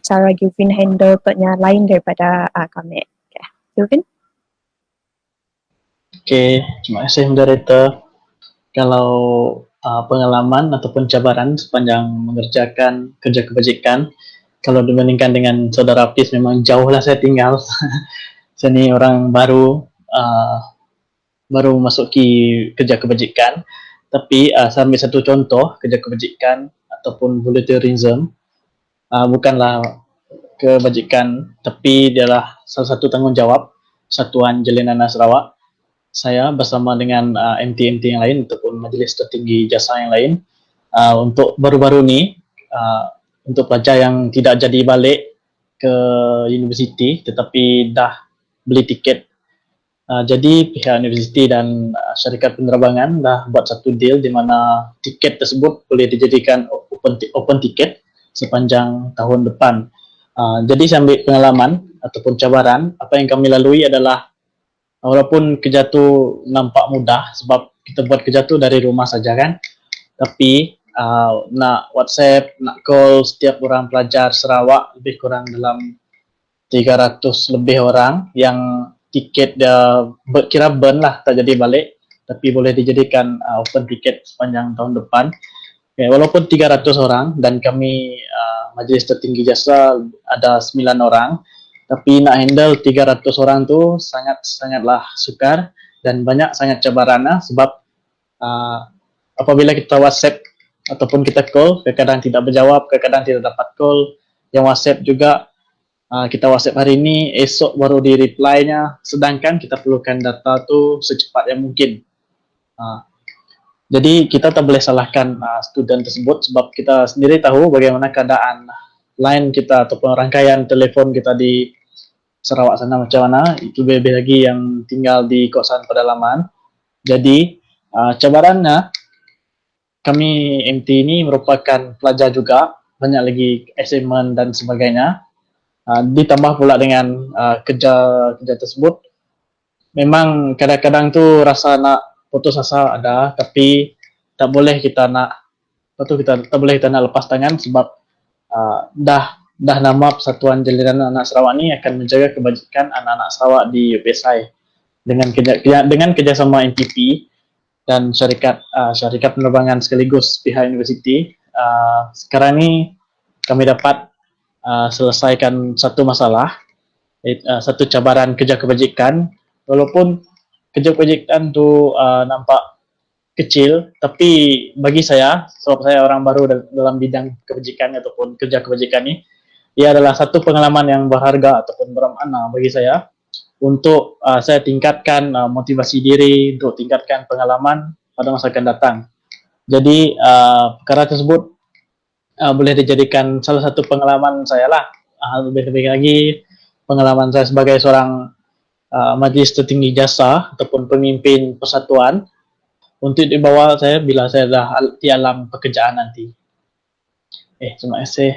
cara Gilvin handle tu-nya lain daripada kami. Okay, Gilvin? Okay, terima kasih moderator. Kalau pengalaman ataupun cabaran sepanjang mengerjakan kerja kebajikan, kalau dibandingkan dengan saudara Apis memang jauh lah saya tinggal. Saya ni orang baru masuki kerja kebajikan. Tapi saya ambil satu contoh kerja kebajikan ataupun volunteerism, bukanlah kebajikan, tapi dia adalah salah satu tanggungjawab Satuan Jalinan Sarawak. Saya bersama dengan MT-MT yang lain ataupun Majlis Tertinggi Jasa yang lain, untuk baru-baru ni, untuk pelajar yang tidak jadi balik ke universiti tetapi dah beli tiket, jadi pihak universiti dan syarikat penerbangan dah buat satu deal di mana tiket tersebut boleh dijadikan open tiket sepanjang tahun depan. Jadi saya ambil pengalaman ataupun cabaran. Apa yang kami lalui adalah, walaupun kerja tu nampak mudah sebab kita buat kerja tu dari rumah saja kan, tapi nak WhatsApp, nak call setiap orang pelajar Sarawak lebih kurang dalam 300 lebih orang yang tiket dia kira burn lah, tak jadi balik, tapi boleh dijadikan open tiket sepanjang tahun depan. Okay, walaupun 300 orang dan kami Majlis Tertinggi Jasa ada 9 orang, tapi nak handle 300 orang tu sangatlah sukar dan banyak sangat cabarannya sebab apabila kita WhatsApp ataupun kita call, kadang-kadang tidak berjawab, kadang-kadang tidak dapat call. Yang WhatsApp juga, kita WhatsApp hari ini, esok baru di reply-nya, sedangkan kita perlukan data tu secepat yang mungkin. Jadi kita tak boleh salahkan student tersebut sebab kita sendiri tahu bagaimana keadaan line kita ataupun rangkaian telefon kita di Sarawak sana macam mana, itu lebih lagi yang tinggal di kawasan pedalaman. Jadi cabarannya, kami MT ini merupakan pelajar juga, banyak lagi assignment dan sebagainya. Ditambah pula dengan kerja tersebut, memang kadang-kadang tu rasa nak putus asa ada, tapi tak boleh kita nak lepas tangan sebab dah nama Persatuan Jalinan Anak Sarawak ni akan menjaga kebajikan anak-anak Sarawak di UPSI dengan kerjasama MPP dan syarikat penerbangan sekaligus pihak universiti. Sekarang ni kami dapat selesaikan satu masalah, satu cabaran kerja kebajikan. Walaupun kerja kebajikan tu nampak kecil, tapi bagi saya, sebab saya orang baru dalam bidang kebajikan ataupun kerja kebajikan ni, ia adalah satu pengalaman yang berharga ataupun bermakna bagi saya untuk saya tingkatkan motivasi diri, untuk tingkatkan pengalaman pada masa akan datang. Jadi perkara tersebut boleh dijadikan salah satu pengalaman saya lah. Lebih-lebih lagi pengalaman saya sebagai seorang Majlis Tertinggi Jasa ataupun pemimpin persatuan untuk dibawa saya bila saya dah di alam pekerjaan nanti. Terima kasih.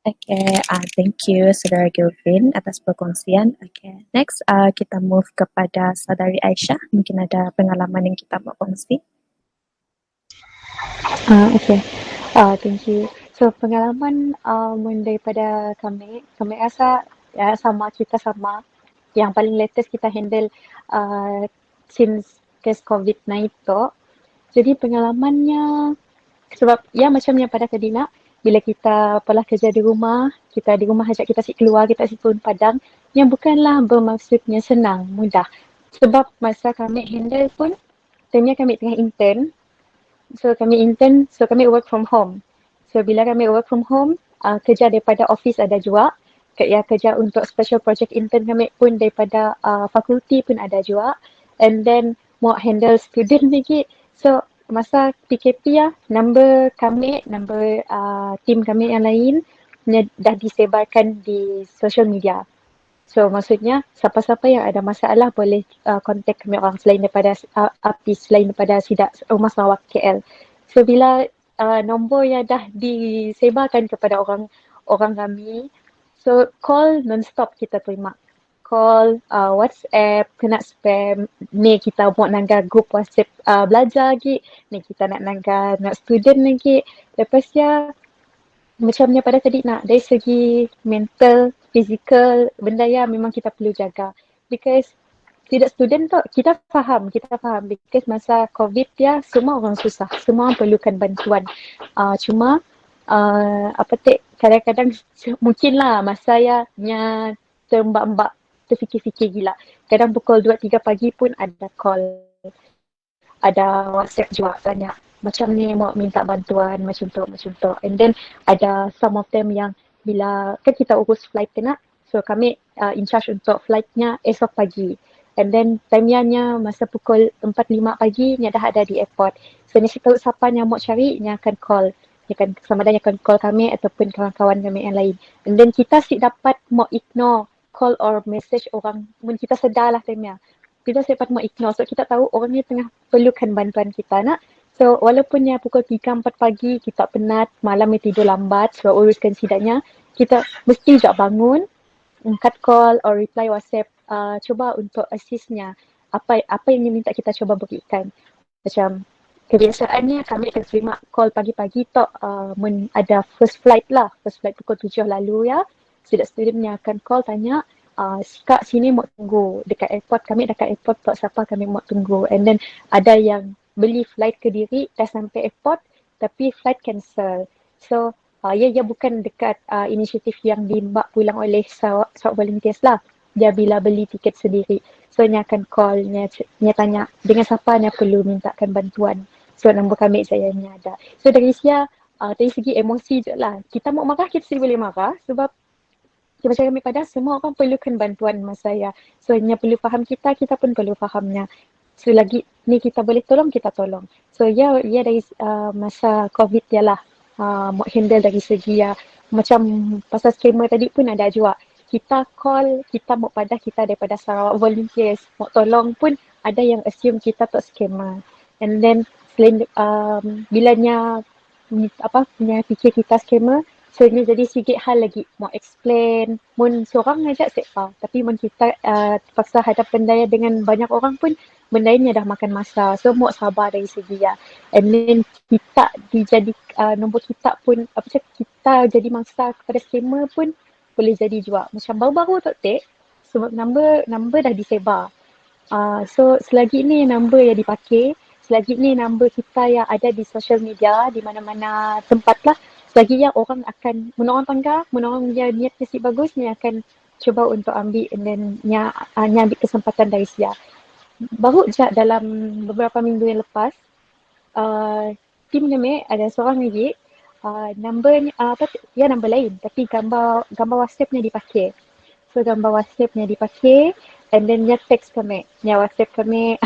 Okay, thank you Saudara Gilvin atas perkongsian. Okay, next kita move kepada Saudari Aisyah. Mungkin ada pengalaman yang kita mau kongsi. Okay, thank you. So pengalaman daripada kami rasa kita sama. Yang paling latest kita handle since case COVID-19 tu. Jadi pengalamannya, sebab ya macam yang pada Kadina, bila kita pola kerja di rumah ajak kita si keluar, kita si turun padang, yang bukanlah bermaksudnya senang, mudah. Sebab masa kami handle pun, time kami tengah intern, so kami work from home. So bila kami work from home, kerja daripada office ada juga, kerja untuk special project intern kami pun daripada fakulti pun ada juga, and then mau handle student lagi. So masa PKP number team kami yang lain dah disebarkan di social media. So maksudnya siapa-siapa yang ada masalah boleh contact kami orang selain daripada selain daripada Sidak Rumah Sarawak KL. So bila nombor yang dah disebarkan kepada orang kami, so call non-stop kita terima. Call, WhatsApp, kena spam. Ni kita buat nangga group WhatsApp belajar lagi. Ni kita nak student lagi. Lepas macamnya pada tadi dari segi mental, physical, benda memang kita perlu jaga. Because tidak student tu kita faham because masa COVID ya semua orang susah, semua orang perlukan bantuan. Cuma apa kadang-kadang mungkin lah masa ya nya termbak-mbak terfikir-fikir gila. Kadang pukul 2-3 pagi pun ada call, ada WhatsApp juga banyak. Macam ni mau minta bantuan macam tu. And then ada some of them yang bila kan kita urus flight kena, so kami in charge untuk flightnya esok pagi. And then time-nya masa pukul 4-5 pagi nya dah ada di airport. So ni tahu siapa yang mau cari nya akan call. Nya akan sama ada nya akan call kami ataupun kawan-kawan kami yang lain. And then kita dapat mau ignore call or message orang mun kita sedar lah time-nya. Kita dapat mau ignore so kita tahu orang ni tengah perlukan bantuan kita nak. So walaupun ya pukul 3-4 pagi kita penat, malam ni tidur lambat sebab uruskan sidangnya, kita mesti juga bangun, angkat call or reply WhatsApp, cuba untuk assistnya apa yang dia minta kita cuba berikan. Macam kebiasaannya kami akan terima call pagi-pagi tok ada first flight pukul 7 lalu ya. Student-studentnya akan call tanya Kak sini mau tunggu dekat airport, kami dekat airport tok siapa kami mau tunggu. And then ada yang beli flight ke diri dah sampai airport tapi flight cancel. So ia bukan dekat inisiatif yang dimbak pulang oleh Sarawak Volunteers lah. Dia bila beli tiket sendiri. So nya akan call, nya tanya dengan siapa nya perlu mintakan bantuan. So nombor kami sayangnya ada. So dari segi emosi je lah. Kita mau marah kita boleh marah sebab macam kami pada semua orang perlukan bantuan masa ya. So nya perlu faham kita pun perlu fahamnya. So lagi ni kita boleh tolong, kita tolong. So ya dari masa COVID ya lah mau handle dari segi ya macam pasal skema tadi pun ada juga. Kita call, kita mau pada kita daripada Sarawak Volunteers mau tolong pun ada yang assume kita tak skema. And then selain bilanya punya fikir kita skema, so ni jadi sikit hal lagi mau explain. Mun seorang ngajak sepa, tapi mun kita terpaksa hadap benda dengan banyak orang pun benda ini dah makan masa. So mau sabar dari segi ya. And then kita dijadi nombor kita pun kita jadi mangsa kepada skema pun boleh jadi juga. Macam baru-baru tok sebab number dah disebar. So selagi ni number yang dipakai, selagi ni number kita yang ada di social media di mana-mana tempat lah, selagi yang orang akan orang tangga, orang dia niatnya si bagus, ni akan cuba untuk ambil and then nya ambil kesempatan dari sia. Baru je dalam beberapa minggu yang lepas tim kami ada seorang lagi number number lain tapi gambar WhatsApp-nya dipakai. So gambar WhatsApp-nya dipakai and then nya text kami. Nya WhatsApp kami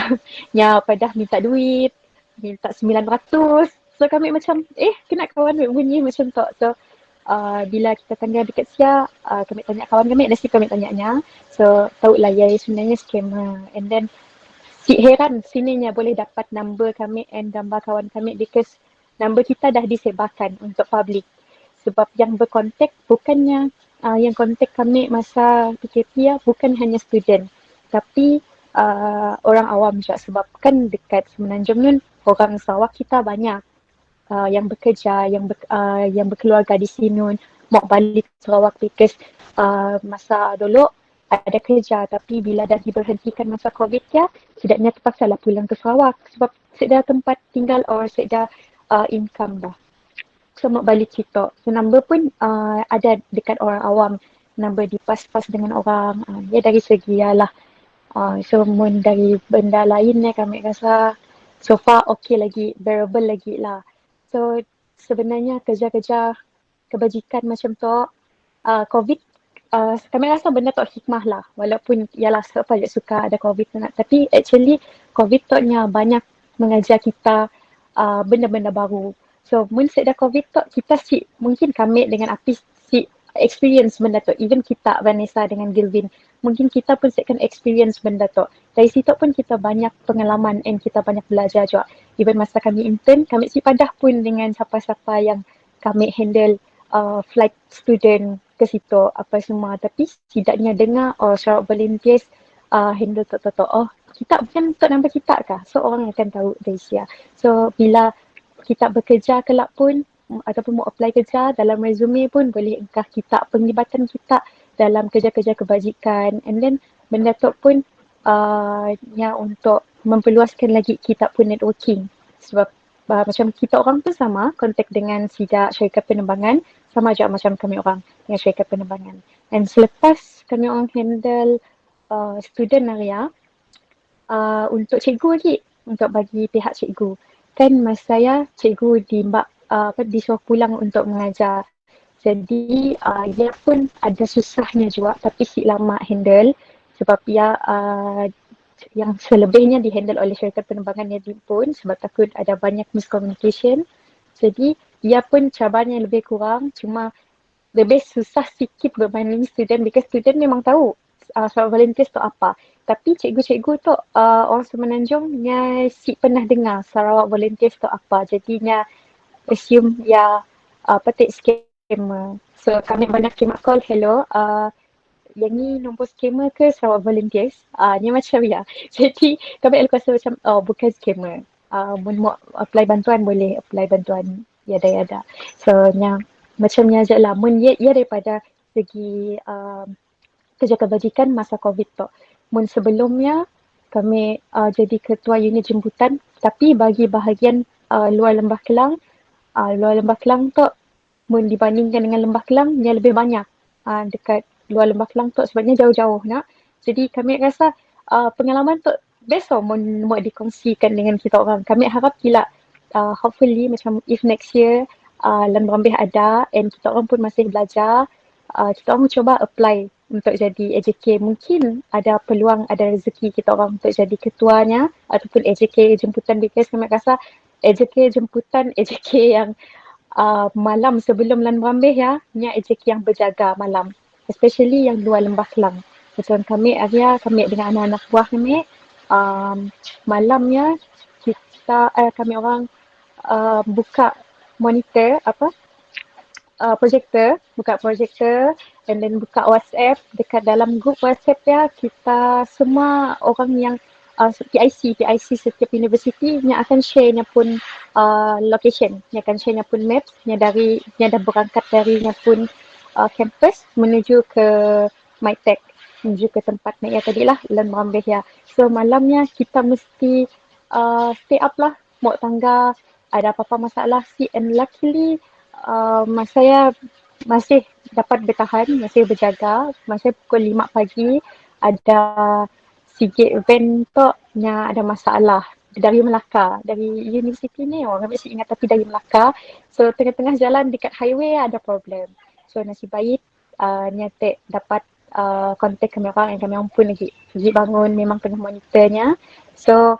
nya pada minta duit, minta 900. So kami macam kena kawan bunyi macam tu. So bila kita tanya dekat sia, kami tanya kawan kami, nasi kami tanya-nya. So tahulah ya sebenarnya scammer. And then heran sininya boleh dapat number kami and gambar kawan kami because number kita dah disebarkan untuk public. Sebab yang berkontak bukannya yang kontak kami masa PKP ya bukan hanya student tapi orang awam juga sebab kan dekat Semenanjung ni orang Sarawak kita banyak yang bekerja, yang berkeluarga di sini mau balik ke Sarawak because masa dulu ada kerja tapi bila dah diberhentikan masa COVID ya, setidaknya terpaksa lah pulang ke Sarawak sebab sedia tempat tinggal or sedia income dah. So mau balik kita. So number pun ada dekat orang awam, number dipas-pas dengan orang. Ya dari segi lah. So mun dari benda lainnya kami rasa so far okay lagi, bearable lagi lah. So sebenarnya kerja-kerja kebajikan macam tu, COVID, kami rasa benda tu hikmah lah. Walaupun ialah sebab je suka ada COVID nak. Tapi actually COVID tu nya banyak mengajar kita benda-benda baru. So mun ada COVID tu kita mungkin kami dengan Apis experience benda tu. Even kita Vanessa dengan Gilvin, mungkin kita pun akan experience benda tu. Dari situ pun kita banyak pengalaman and kita banyak belajar juga. Even masa kami intern, kami padah pun dengan siapa-siapa yang kami handle flight student ke situ apa semua. Tapi setidaknya dengar Sarawak Volunteers handle tu. Kita bukan untuk number kita kah? So orang akan tahu dari sia. So bila kita bekerja kelak pun ataupun mau apply kerja dalam resume pun boleh engkau kita penglibatan kita dalam kerja-kerja kebajikan and then benda tu pun untuk memperluaskan lagi kita pun networking. Sebab macam kita orang pun sama kontak dengan sijak syarikat penerbangan, sama juga macam kami orang dengan syarikat penerbangan. Dan selepas kami orang handle student area, untuk cikgu lagi, untuk bagi pihak cikgu. Kan masa saya cikgu disuruh pulang untuk mengajar. Jadi dia pun ada susahnya juga, tapi si lama handle sebab dia yang selebihnya dihandle oleh syarikat penerbangan dia pun sebab takut ada banyak miscommunication. Jadi dia pun cabarnya lebih kurang, cuma lebih susah sikit berbanding student because student memang tahu Sarawak Volunteers tu apa. Tapi cikgu-cikgu tu orang Semenanjung nya si pernah dengar Sarawak Volunteers tu apa. Jadinya assume ya petik scammer. So kami banyak terima call, hello, yang ni nombor scammer ke Sarawak Volunteers? Ni macam ya. Jadi kami akan rasa macam bukan scammer. Mau apply bantuan boleh apply bantuan yada-yada. So macamnya je lah. Ia daripada segi kerja kebajikan masa COVID tu. Sebelumnya kami jadi ketua unit jemputan, tapi bagi bahagian luar Lembah Kelang tu dibandingkan dengan Lembah Kelang dia lebih banyak dekat luar Lembah Kelang tu sebabnya jauh-jauh nak. Jadi kami rasa pengalaman tu best mau dikongsikan dengan kita orang. Kami harap gila hopefully macam if next year Lembah ada and kita orang pun masih belajar, kita orang cuba apply untuk jadi AJK. Mungkin ada peluang, ada rezeki kita orang untuk jadi ketuanya ataupun AJK jemputan, because kami rasa AJK jemputan, AJK yang malam sebelum Lan Merambih ya, ni AJK yang berjaga malam, especially yang luar Lembah Kelang. Macam kami dengan anak-anak buah kami, malamnya kami orang buka monitor buka projector and then buka WhatsApp. Dekat dalam grup WhatsApp ya, kita semua orang yang PIC setiap universiti yang akan share nya pun location, yang akan share nya pun maps, yang dah berangkat darinya pun campus menuju ke MyTech, menuju ke tempat naik ya tadi lah, Lan Merambih ya. So malamnya kita mesti stay up lah, mau tangga, ada apa-apa masalah si, and luckily saya masih dapat bertahan, masih berjaga. Masa pukul 5 pagi ada sikit event tu yang ada masalah dari Melaka, dari universiti ni, orang mesti ingat tapi dari Melaka. So tengah-tengah jalan dekat highway ada problem. So nasib baik nyatek dapat kontak kami orang, yang kami orang pun lagi bangun, memang tengah monitornya. So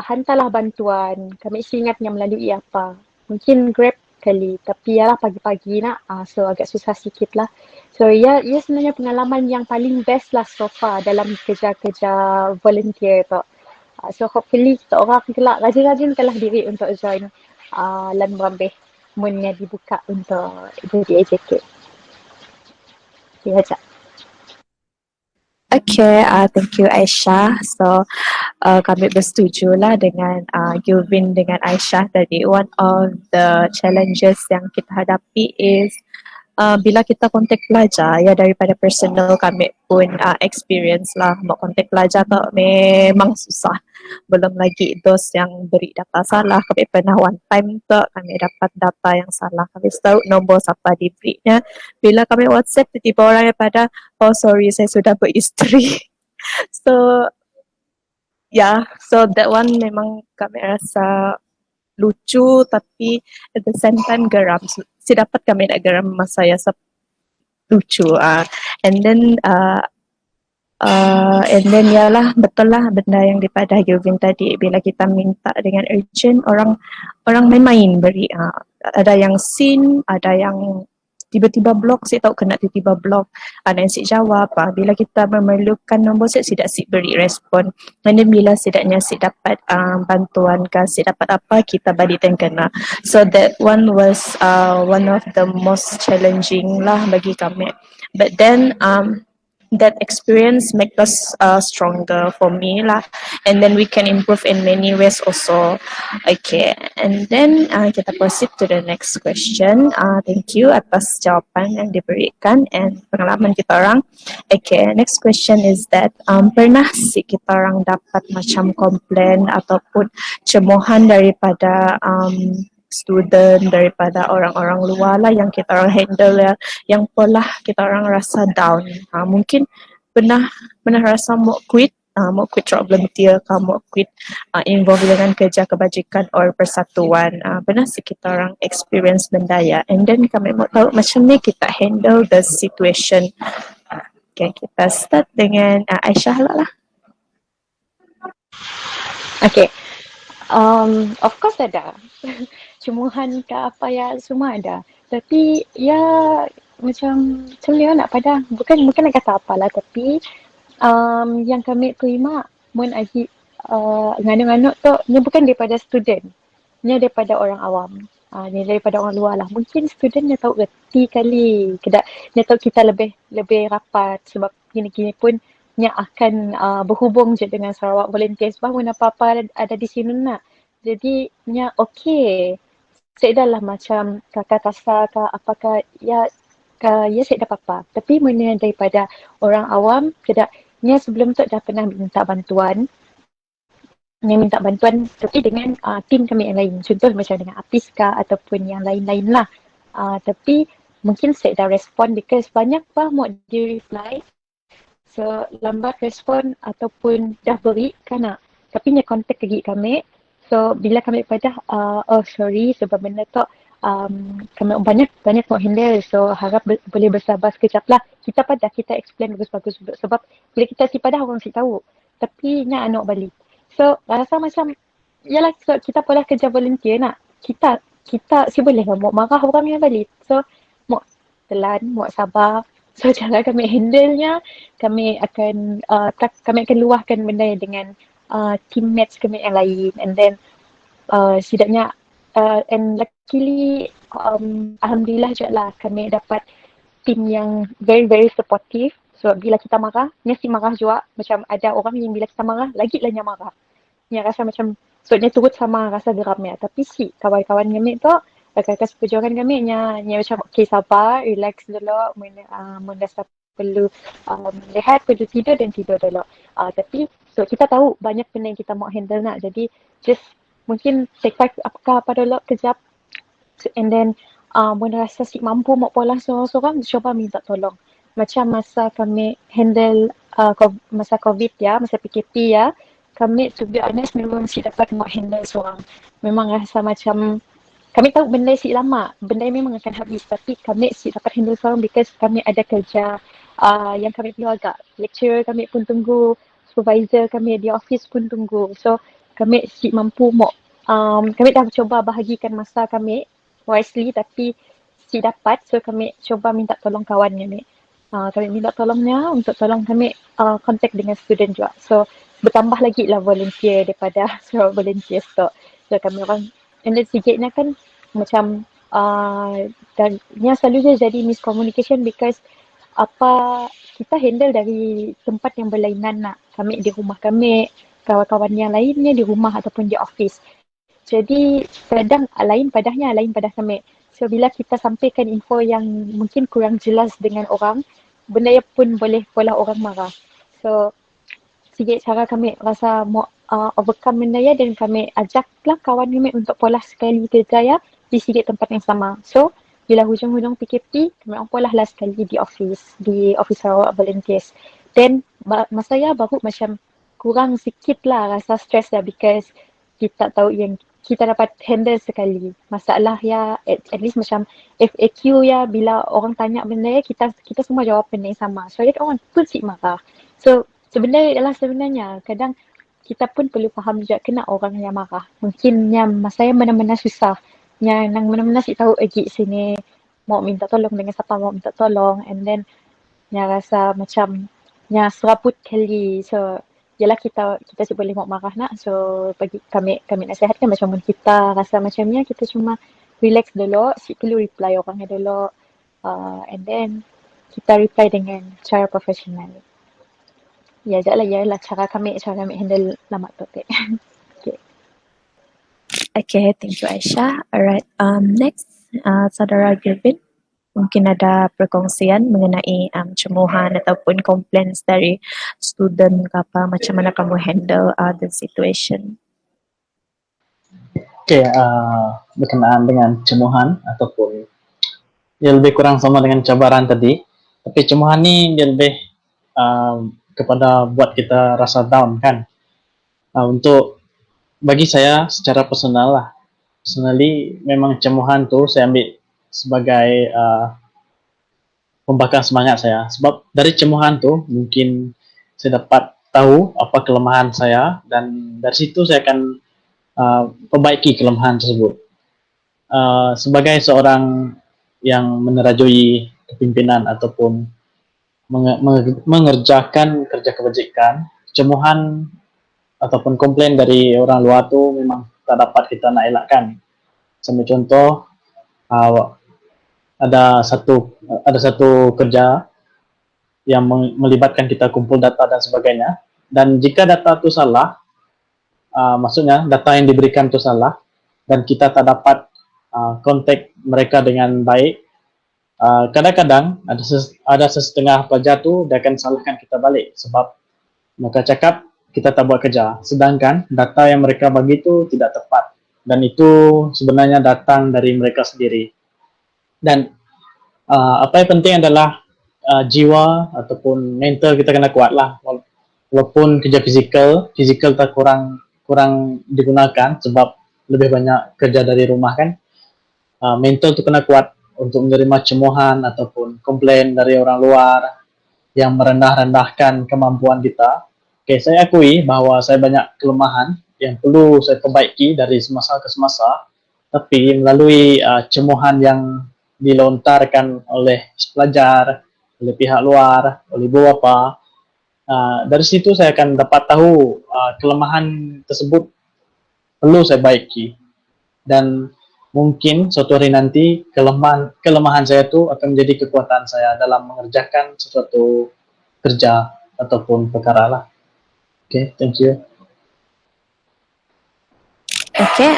hantarlah bantuan. Kami ingatnya melalui apa? Mungkin Grab kali, tapi yalah pagi-pagi nak, so agak susah sikit lah. So ya sebenarnya pengalaman yang paling best lah so far dalam kerja-kerja volunteer tu. So hopefully kita orang kelak rajin-rajin kalah diri untuk join Lan Merambih munnya dibuka untuk jadi AJK. Okay, Haja. Okay, thank you Aisyah. So kami bersetuju lah dengan Gilvin dengan Aisyah tadi. One of the challenges yang kita hadapi is bila kita kontak pelajar, ya daripada personal kami pun experience lah, mau kontak pelajar tu memang susah. Belum lagi dos yang beri data salah, kami pernah one time tu kami dapat data yang salah, kami tahu nombor siapa diberinya. Bila kami WhatsApp, tiba-tiba orang daripada, oh sorry saya sudah beristeri. So so that one memang kami rasa lucu tapi at the same time geram. Si dapat kami nak geram masa saya lucu. And then yalah, betul lah benda yang daripada Gilvin tadi, bila kita minta dengan urgent, orang main-main beri. Ada yang scene, ada yang tiba-tiba blok, saya tahu kena tiba-tiba blok. Ada yang sik jawab, bila kita memerlukan nombor sik beri respon. Dan bila sidaknya dapat bantuan ke, dapat apa, kita balik dan kena. So that one was one of the most challenging lah bagi kami. But then that experience make us stronger for me lah, and then we can improve in many ways also. Okay, and then kita proceed to the next question. Thank you atas jawapan yang diberikan and pengalaman kita orang. Okay, next question is that pernah sih kita orang dapat macam komplain ataupun cemohan daripada student, daripada orang-orang luar lah yang kita orang handle ya, yang pola kita orang rasa down. Mungkin pernah rasa mau quit, mau quit volunteer, mau quit involve dengan kerja kebajikan or persatuan. Pernah sih kita orang experience benda ya, and then kami mau tahu macam ni kita handle the situation. Okay, kita start dengan Aisyah lah. Okay. Of course ada. Cemuhan ke apa ya, semua ada. Tapi ya macam mana nak padang. Bukan nak kata apalah, tapi yang kami terima mun agi nganu-nganu tu ni bukan daripada student. Ni daripada orang awam. Ni daripada orang luar lah. Mungkin student dia tahu reti kali. Dia tahu kita lebih rapat sebab gini-gini pun yang akan berhubung je dengan Sarawak Volunteers bahawa apa-apa ada di sini nak. Jadi nya okey. Saya dah lah macam kakak kasar ke apakah ya saya dah apa-apa. Tapi mana daripada orang awam nya sebelum tu dah pernah minta bantuan. Minta bantuan tapi dengan tim kami yang lain. Contoh macam dengan Apiska ataupun yang lain-lain lah. Tapi mungkin saya dah respon because banyak bah mau di reply. So lambat respon ataupun dah beri kan tapi nya kontak lagi kami. So bila kami pada oh sorry sebab benda tu kami banyak mau handle, so harap boleh bersabar sekejap lah. Kita explain bagus-bagus sebab bila kita si pada orang si tahu tapi nya anak balik. So rasa macam yalah, so kita pula kerja volunteer nak kita si boleh mau marah orang yang balik. So mau telan, mau sabar. So cara kami handle-nya, kami akan luahkan benda dengan teammates kami yang lain, and then setidaknya and luckily alhamdulillah je lah kami dapat team yang very very supportive. So bila kita marah, dia si marah juga. Macam ada orang yang bila kita marah, lagi lah dia marah. Dia rasa macam, so dia turut sama rasa geramnya. Tapi si kawan-kawan kami tu, rakan-rakan seperjuangan kami, dia macam okay sabar, relax dulu, mendasar perlu rehat, perlu tidur dan tidur dulu. Tapi so kita tahu banyak benda yang kita mau handle nak. Jadi just mungkin take back apa dulu kejap, and then mula rasa si mampu mau pola seorang-seorang, cuba minta tolong. Macam masa kami handle masa COVID ya, masa PKP ya, kami to be honest memang si dapat mau handle seorang. Memang rasa macam kami tahu benda si lama, benda memang akan habis, tapi kami si dapat handle seorang because kami ada kerja yang kami perlu agak. Lecturer kami pun tunggu, supervisor kami di office pun tunggu. So kami si mampu mau kami dah cuba bahagikan masa kami wisely, tapi si dapat, so kami cuba minta tolong kawan kami. Kami minta tolongnya untuk tolong kami contact dengan student juga. So bertambah lagi lah volunteer daripada Sarawak Volunteers tu. So kami orang, and then sikitnya kan macam dan nya selalu je jadi miscommunication because apa kita handle dari tempat yang berlainan nak. Kami di rumah kami, kawan-kawan yang lainnya di rumah ataupun di office. Jadi kadang lain padah kami. So bila kita sampaikan info yang mungkin kurang jelas dengan orang, benda pun boleh pola orang marah. So sikit cara kami rasa mau overcome benda ya, dan kami ajaklah kawan kami untuk pola sekali kerja ya di sikit tempat yang sama. So bila hujung-hujung PKP, kami orang pola lah sekali di office Sarawak Volunteers. Then masa ya baru macam kurang sikit lah rasa stress lah because kita tahu yang kita dapat handle sekali. Masalah ya at least macam FAQ ya, bila orang tanya benda ya, kita semua jawab benda yang sama. So orang pun si marah. So sebenarnya kadang kita pun perlu faham juga kena orang yang marah. Mungkin yang masa yang mana-mana susah. Yang mana-mana si tahu lagi sini mau minta tolong dengan siapa mau minta tolong, and then yang rasa macam yang serabut kali. So yalah kita si boleh mau marah nak. So bagi kami nasihatkan macam kita rasa macamnya, kita cuma relax dulu, si perlu reply orangnya dulu, and then kita reply dengan cara profesional. Ya, lah cara kami handle lambat topik. Okay. Okay, thank you Aisyah. Alright, next, Saudara Gilvin. Mungkin ada perkongsian mengenai cemuhan ataupun complaints dari student ke apa, macam mana kamu handle the situation. Oke, berkenaan dengan cemuhan ataupun dia lebih kurang sama dengan cabaran tadi, tapi cemuhan ni dia lebih kepada buat kita rasa down kan. Untuk bagi saya secara personal lah, personally memang cemuhan tu saya ambil sebagai pembakar semangat saya, sebab dari cemuhan tu mungkin saya dapat tahu apa kelemahan saya dan dari situ saya akan perbaiki kelemahan tersebut. Sebagai seorang yang menerajui kepimpinan ataupun mengerjakan kerja kebajikan, cemuhan ataupun komplain dari orang luar tu memang tak dapat kita nak elakkan. Sebagai contoh, ada satu kerja yang melibatkan kita kumpul data dan sebagainya, dan jika data tu salah, maksudnya data yang diberikan tu salah dan kita tak dapat kontak mereka dengan baik, kadang-kadang ada setengah pelajar tu dia akan salahkan kita balik sebab mereka cakap kita tak buat kerja, sedangkan data yang mereka bagi tu tidak tepat dan itu sebenarnya datang dari mereka sendiri. Dan apa yang penting adalah jiwa ataupun mental kita kena kuat lah. Walaupun kerja fizikal tak kurang digunakan sebab lebih banyak kerja dari rumah kan, mental tu kena kuat untuk menerima cemuhan ataupun komplain dari orang luar yang merendah-rendahkan kemampuan kita. Okay, saya akui bahawa saya banyak kelemahan yang perlu saya perbaiki dari semasa ke semasa, tapi melalui cemuhan yang dilontarkan oleh pelajar, oleh pihak luar, oleh ibu bapa, dari situ saya akan dapat tahu kelemahan tersebut perlu saya baiki, dan mungkin suatu hari nanti kelemahan saya itu akan menjadi kekuatan saya dalam mengerjakan sesuatu kerja ataupun perkara lah. Okay, thank you. Okay,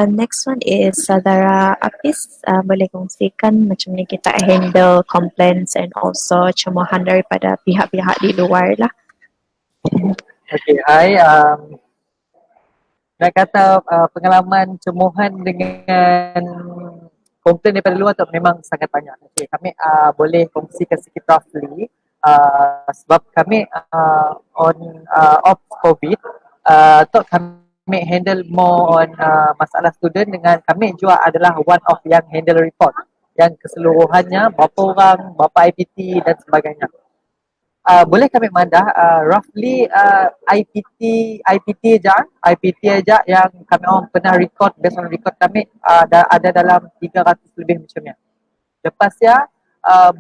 next one is Saudara Apis. Boleh kongsikan macam ni kita handle complaints and also cemuhan daripada pihak-pihak di luar lah. Okay, nak kata pengalaman cemuhan dengan komplain daripada luar tu memang sangat banyak. Okay, kami boleh kongsikan sikit roughly sebab kami off COVID, tu kami handle more on masalah student dengan kami juga adalah one of yang handle report yang keseluruhannya berapa orang, berapa IPT dan sebagainya. Boleh kami mandah roughly IPT aja yang kami orang pernah record, based on record kami ada dalam 300 lebih macamnya. Lepas ya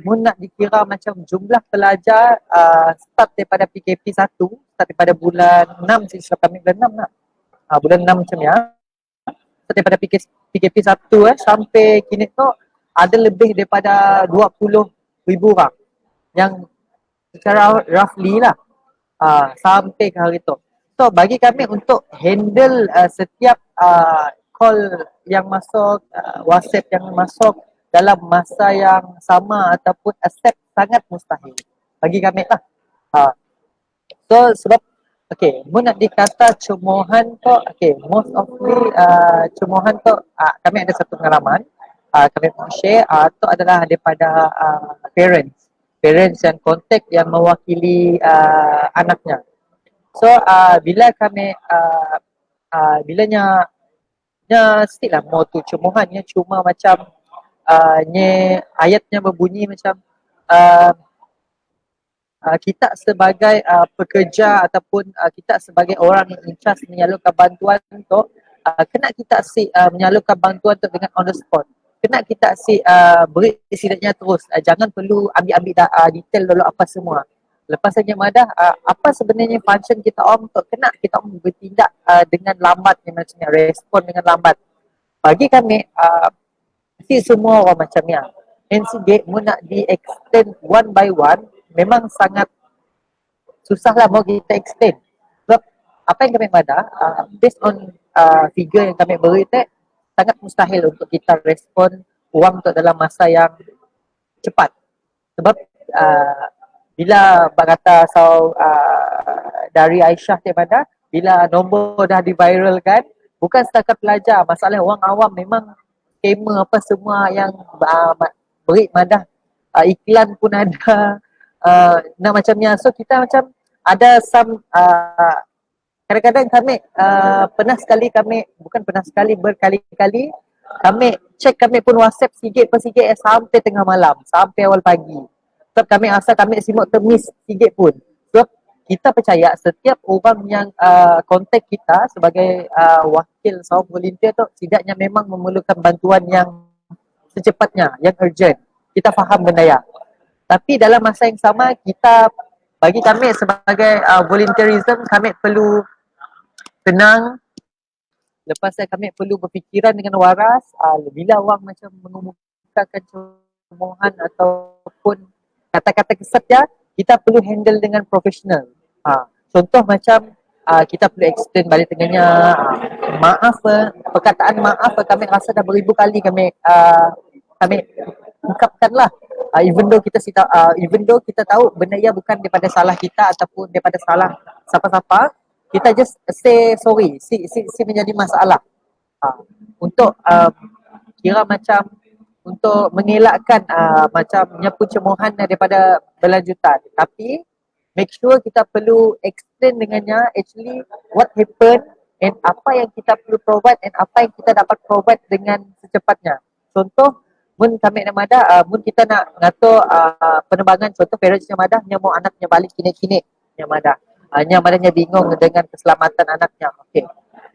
mun nak dikira macam jumlah pelajar start daripada PKP 1, start daripada bulan 6, silap kami bulan 6 lah. Bulan 6 macam ya. Start daripada PKP 1 sampai kini tu ada lebih daripada 20,000 orang yang secara roughly lah sampai ke hari tu. So bagi kami untuk handle setiap call yang masuk, WhatsApp yang masuk dalam masa yang sama ataupun accept sangat mustahil bagi kami lah. So sebab okay, mun nak dikata cemuhan tu, okay, most of cemuhan tu kami ada satu pengalaman kami mau share tu adalah daripada parents yang kontak yang mewakili anaknya. So bila kami bilanya still lah mau tu cemuhannya cuma macam ayatnya berbunyi macam kita sebagai pekerja ataupun kita sebagai orang yang in charge menyalurkan bantuan tu kena kita menyalurkan bantuan tu dengan on the spot. Kena kita beri sidanya terus. Jangan perlu ambil detail dulu apa semua. Lepas saja madah apa sebenarnya function kita untuk kena kita bertindak dengan lambat, macamnya respon dengan lambat. Bagi kami semua orang macam ni. NCG mu nak di-extend one by one, memang sangat susahlah mau kita extend. Sebab apa yang kami pada, based on figure yang kami beri tu, sangat mustahil untuk kita respon wang tu dalam masa yang cepat. Sebab bila kata dari Aisyah tu pada, bila nombor dah diviralkan, bukan setakat pelajar, masalah orang awam memang scammer apa semua yang beri madah iklan pun ada, nak macamnya. So kita macam ada some kadang-kadang kami berkali-kali kami check, kami pun WhatsApp sikit per sikit sampai tengah malam, sampai awal pagi. Sebab kami rasa kami simut termiss sikit pun. Sebab kita percaya setiap orang yang kontak kita sebagai wakil seorang volunteer tu setidaknya memang memerlukan bantuan yang secepatnya, yang urgent. Kita faham benda ya. Tapi dalam masa yang sama, bagi kami sebagai volunteerism, kami perlu tenang. Lepas tu kami perlu berfikiran dengan waras. Bila orang macam mengemukakan cemohan ataupun kata-kata kesat ya, kita perlu handle dengan profesional. Contoh macam kita perlu explain balik dengannya, perkataan maaf kami rasa dah beribu kali kami ungkapkan lah. Even though kita tahu benda ia bukan daripada salah kita ataupun daripada salah siapa-siapa, kita just say sorry, si menjadi masalah. Untuk kira macam untuk mengelakkan macam nyapu cemohan daripada berlanjutan. Tapi make sure kita perlu explain dengannya actually what happened and apa yang kita perlu provide and apa yang kita dapat provide dengan secepatnya. Contoh, mun kami nak madah, mun kita nak ngatur penerbangan, contoh parentsnya madah, nya mau anaknya balik kini-kini, nya madah. Nya madahnya bingung dengan keselamatan anaknya. Okey.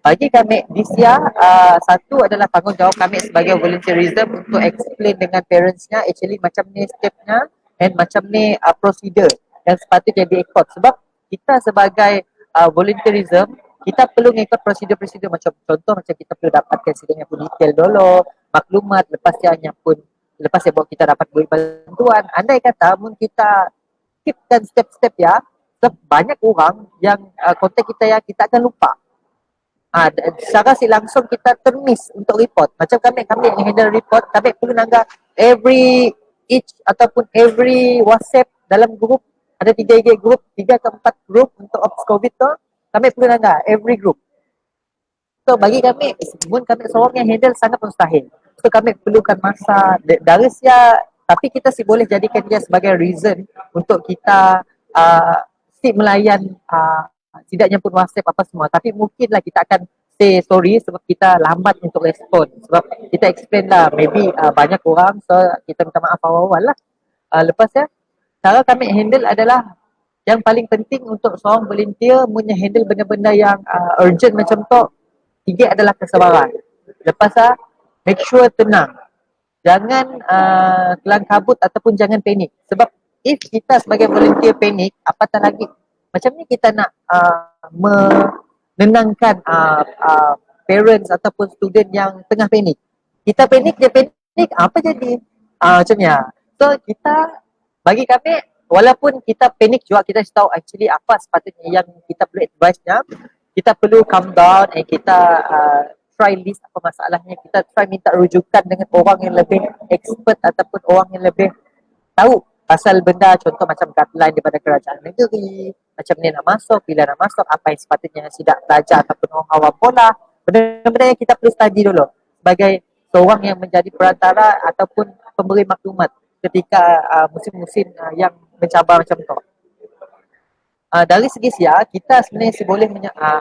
Bagi kami di SIA, satu adalah tanggungjawab kami sebagai volunteerism untuk explain dengan parentsnya actually macam ni stepnya and macam ni prosedur yang sepatutnya diikut. Sebab kita sebagai volunteerism, kita perlu mengikut prosedur-prosedur macam contoh macam kita perlu dapatkan sedikitnya pun detail dulu, maklumat, lepas dia bawa kita dapat beri bantuan. Andai kata mun kita keepkan step-step ya, sebab banyak orang yang kontak kita ya, kita akan lupa. Secara si langsung kita termiss untuk report. Macam kami yang handle report, kami perlu nanggap each ataupun every WhatsApp dalam grup, ada 3 grup, 3 ke 4 grup untuk Ops COVID tu, kami perlu nanggap every group. So bagi kami, mun kami seorang yang handle sangat mustahil. So kami perlukan masa dari sia, tapi kita boleh jadikan dia sebagai reason untuk kita melayan setidaknya pun WhatsApp apa semua. Tapi mungkinlah kita akan say sorry sebab kita lambat untuk respon. Sebab kita explain lah, maybe banyak orang, so kita minta maaf awal-awal lah. Lepas ya, cara kami handle adalah yang paling penting untuk seorang volunteer punya handle benda-benda yang urgent macam tu, 3 adalah kesabaran. Lepas make sure tenang. Jangan kelang kabut ataupun jangan panik. Sebab if kita sebagai volunteer panik, apatah lagi macam ni kita nak menenangkan parents ataupun student yang tengah panik. Kita panik, dia panik, apa jadi? Macam ni. So bagi kami, walaupun kita panik juga, kita tahu actually apa sepatutnya yang kita perlu advice-nya. Kita perlu calm down and kita try list apa masalahnya. Kita try minta rujukan dengan orang yang lebih expert ataupun orang yang lebih tahu pasal benda, contoh macam guideline daripada kerajaan negeri, macam ni nak masuk, bila nak masuk, apa yang sepatutnya tidak pelajar ataupun orang awam bola. Benda-benda yang kita perlu study dulu sebagai seorang yang menjadi perantara ataupun pemberi maklumat ketika musim-musim yang mencabar macam tu. Dari segi sia, kita sebenarnya boleh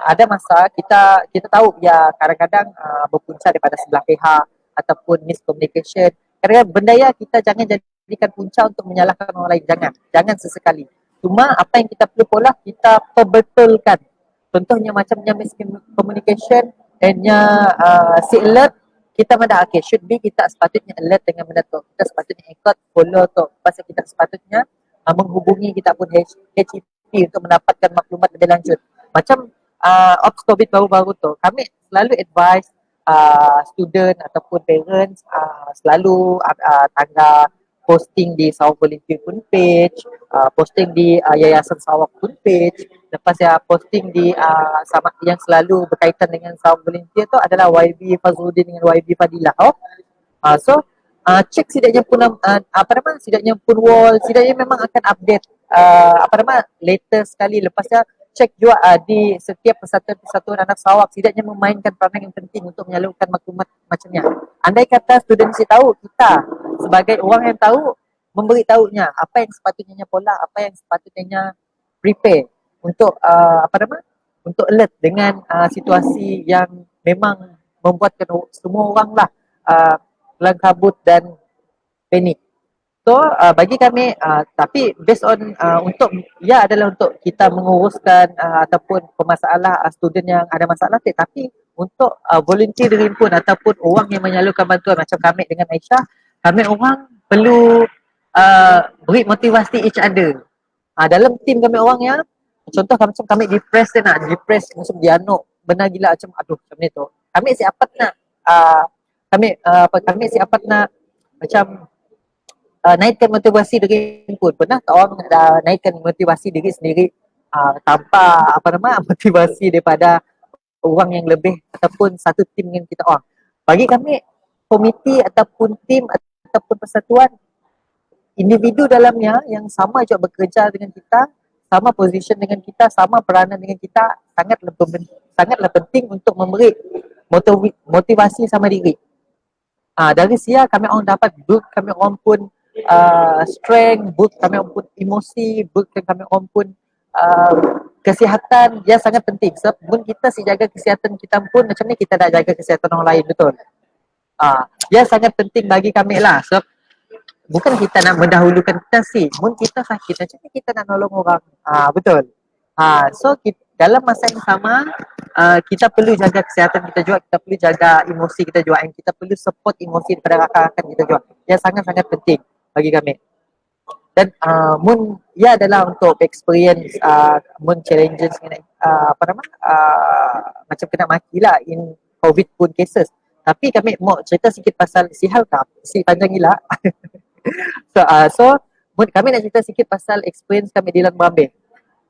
ada masa kita tahu ya kadang-kadang berpunca daripada sebelah pihak ataupun miscommunication. Kadang-kadang benda ya kita jangan jadikan punca untuk menyalahkan orang lain, jangan sesekali. Cuma apa yang kita perlu pola, kita perbetulkan. Contohnya macamnya miscommunication and si alert, kita mana should be kita sepatutnya alert dengan benda tu. Kita sepatutnya ikut follow tu. Pasal kita sepatutnya menghubungi kita pun HEP untuk mendapatkan maklumat lebih lanjut. Macam Ops COVID baru-baru tu, kami selalu advise student ataupun parents selalu tangga posting di Sarawak Volunteer pun page, posting di Yayasan Sarawak pun page. Lepas ya posting di sama yang selalu berkaitan dengan Sarawak Volunteer tu adalah YB Fazrudin dengan YB Fadilah. Cek sidaknya pun sidaknya pun wall, sidaknya memang akan update latest sekali. Lepasnya cek juga di setiap persatuan anak Sarawak sidaknya memainkan peranan yang penting untuk menyalurkan maklumat macamnya. Andai kata student si tahu, kita sebagai orang yang tahu memberi tahunya apa yang sepatutnya pola, apa yang sepatutnya prepare untuk untuk alert dengan situasi yang memang membuatkan semua orang lah kelang kabut dan panik. So bagi kami tapi based on untuk adalah untuk kita menguruskan ataupun pemasalah student yang ada masalah, tetapi untuk volunteer diri pun ataupun orang yang menyalurkan bantuan macam kami dengan Aisyah, kami orang perlu beri motivasi each other. Dalam team kami orang ya, contoh macam kami depress macam dianuk benar gila macam aduh macam ni tu. Kami siapa nak kami siapa nak macam naikkan motivasi diri pun. Pernah tak orang naikkan motivasi diri sendiri tanpa motivasi daripada orang yang lebih ataupun satu tim dengan kita orang. Bagi kami komiti ataupun tim ataupun persatuan, individu dalamnya yang sama juga bekerja dengan kita, sama position dengan kita, sama peranan dengan kita, sangatlah penting untuk memberi motivasi sama diri. Dari sia kami orang dapat build kami orang pun strength, build kami orang pun emosi, build kami orang pun kesihatan yang sangat penting. Sebab pun kita si jaga kesihatan kita pun macam ni kita nak jaga kesihatan orang lain, betul. Yang sangat penting bagi kami lah. Sebab bukan kita nak mendahulukan kita sih. Mun kita sakit macam ni kita nak nolong orang. Betul. So dalam masa yang sama kita perlu jaga kesihatan kita juga, kita perlu jaga emosi kita juga, dan kita perlu support emosi daripada rakan-rakan kita juga. Yang sangat-sangat penting bagi kami. Dan adalah untuk experience challenges macam kena maki lah in COVID pun cases. Tapi kami mau cerita sikit pasal si panjang gila. Kami nak cerita sikit pasal experience kami di Lan Merambil.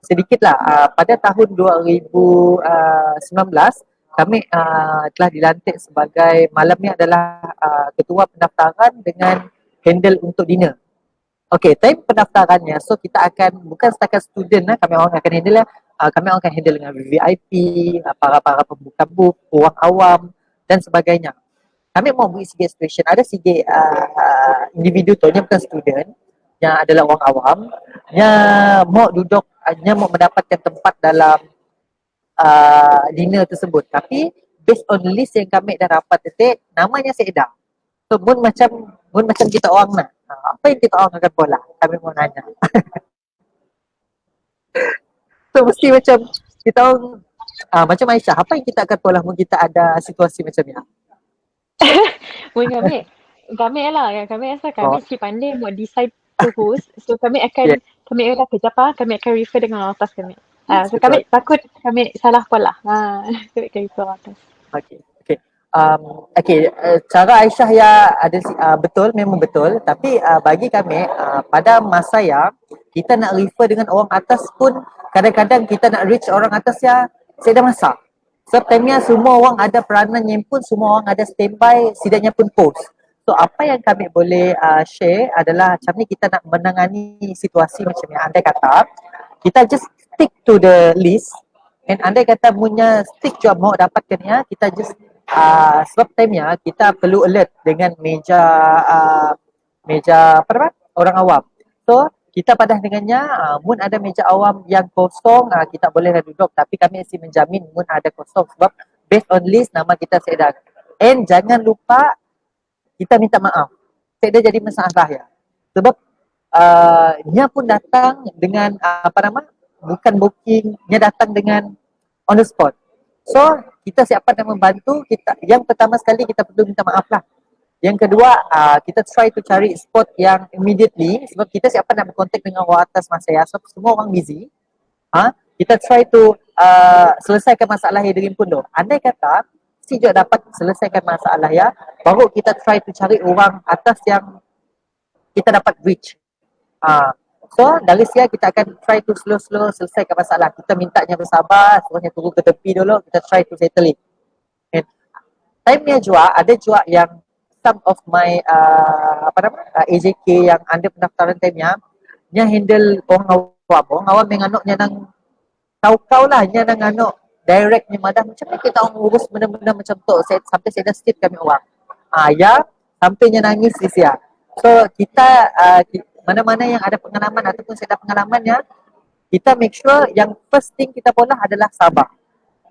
Sedikitlah, pada tahun 2019 kami telah dilantik sebagai malam ni adalah ketua pendaftaran dengan handle untuk dinner. Okey, time pendaftarannya, so kita akan bukan setakat student kami orang akan handle kami orang akan handle dengan VIP, para pembuka booth, orang awam dan sebagainya. Kami mau beri sikit situation, ada sikit individu tu yang bukan student, yang adalah orang awam, yang mau duduk, yang mau mendapatkan tempat dalam dinner tersebut. Tapi based on list yang kami dah dapat detik, namanya Sedah. So mun macam kita orang nak, apa yang kita orang akan pola? Kami mau nanya. So mesti macam kita orang macam Aisyah, apa yang kita akan pola mun kita ada situasi macam ni? Kami lah, kami rasa kami si pandai mau decide to host. So kami akan kami akan kerja apa? Kami akan refer dengan orang atas kami. So kami takut kami salah pola. Kami akan refer orang atas. Okay. Cara Aisyah ya ada betul, memang betul. Tapi bagi kami pada masa yang kita nak refer dengan orang atas pun kadang-kadang kita nak reach orang atas ya saya dah masak. Sebab time semua orang ada peranan yang pun semua orang ada standby, setidaknya pun post. So apa yang kami boleh share adalah macam ni kita nak menangani situasi macam ni. Andai kata kita just stick to the list, and andai kata punya stick juga mau dapatkan ya, kita just sebab time kita perlu alert dengan meja orang awam. So kita padah dengannya mun ada meja awam yang kosong kita boleh duduk, tapi kami mesti menjamin mun ada kosong sebab based on list nama kita Sedah. And jangan lupa kita minta maaf. Sedah jadi masalah ya. Sebab nya pun datang dengan bukan booking, nya datang dengan on the spot. So kita siapa yang membantu kita, yang pertama sekali kita perlu minta maaf lah. Yang kedua, kita try to cari spot yang immediately sebab kita siapa nak berkontak dengan orang atas masa ya, sebab semua orang busy. Kita try to selesaikan masalah yang diri pun dulu. Andai kata si juga dapat selesaikan masalah ya, baru kita try to cari orang atas yang kita dapat reach. So dari siang kita akan try to slow selesaikan masalah. Kita mintanya bersabar, semuanya turun ke tepi dulu, kita try to settle it. And time-nya juga ada juga yang some of my AJK yang under pendaftaran time-nya, nya handle orang awam. Orang awam yang anaknya nang kau lah, nya nang anak directnya madah macam ni kita orang urus benda-benda macam tu. Sampai saya dah state kami orang. Ya, sampainya nangis di sia. So kita mana-mana yang ada pengalaman ataupun saya ada pengalamannya, kita make sure yang first thing kita pola adalah sabar.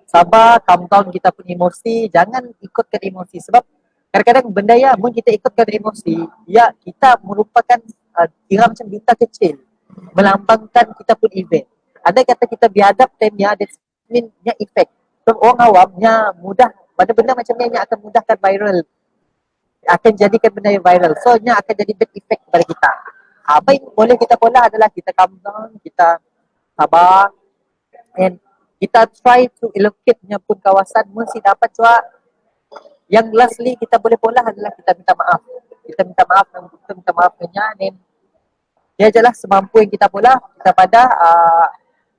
Sabar, calm down kita pun emosi, jangan ikutkan emosi sebab kadang-kadang benda ya, mun kita ikutkan emosi, ya kita merupakan kira macam duta kecil, melambangkan kita pun event. Ada kata kita biadab time-nya, that mean-nya effect. So orang awamnya mudah, benda-benda macam ni akan mudahkan viral, akan jadikan benda yang viral. So nya akan jadi bad effect kepada kita. Apa yang boleh kita pola adalah kita calm down, kita sabar, and kita try to allocate-nya pun kawasan mesti dapat juga. Yang lastly kita boleh pola adalah kita minta maaf. Kita minta maaf dengan dan dia jelas semampu yang kita pola, kita pada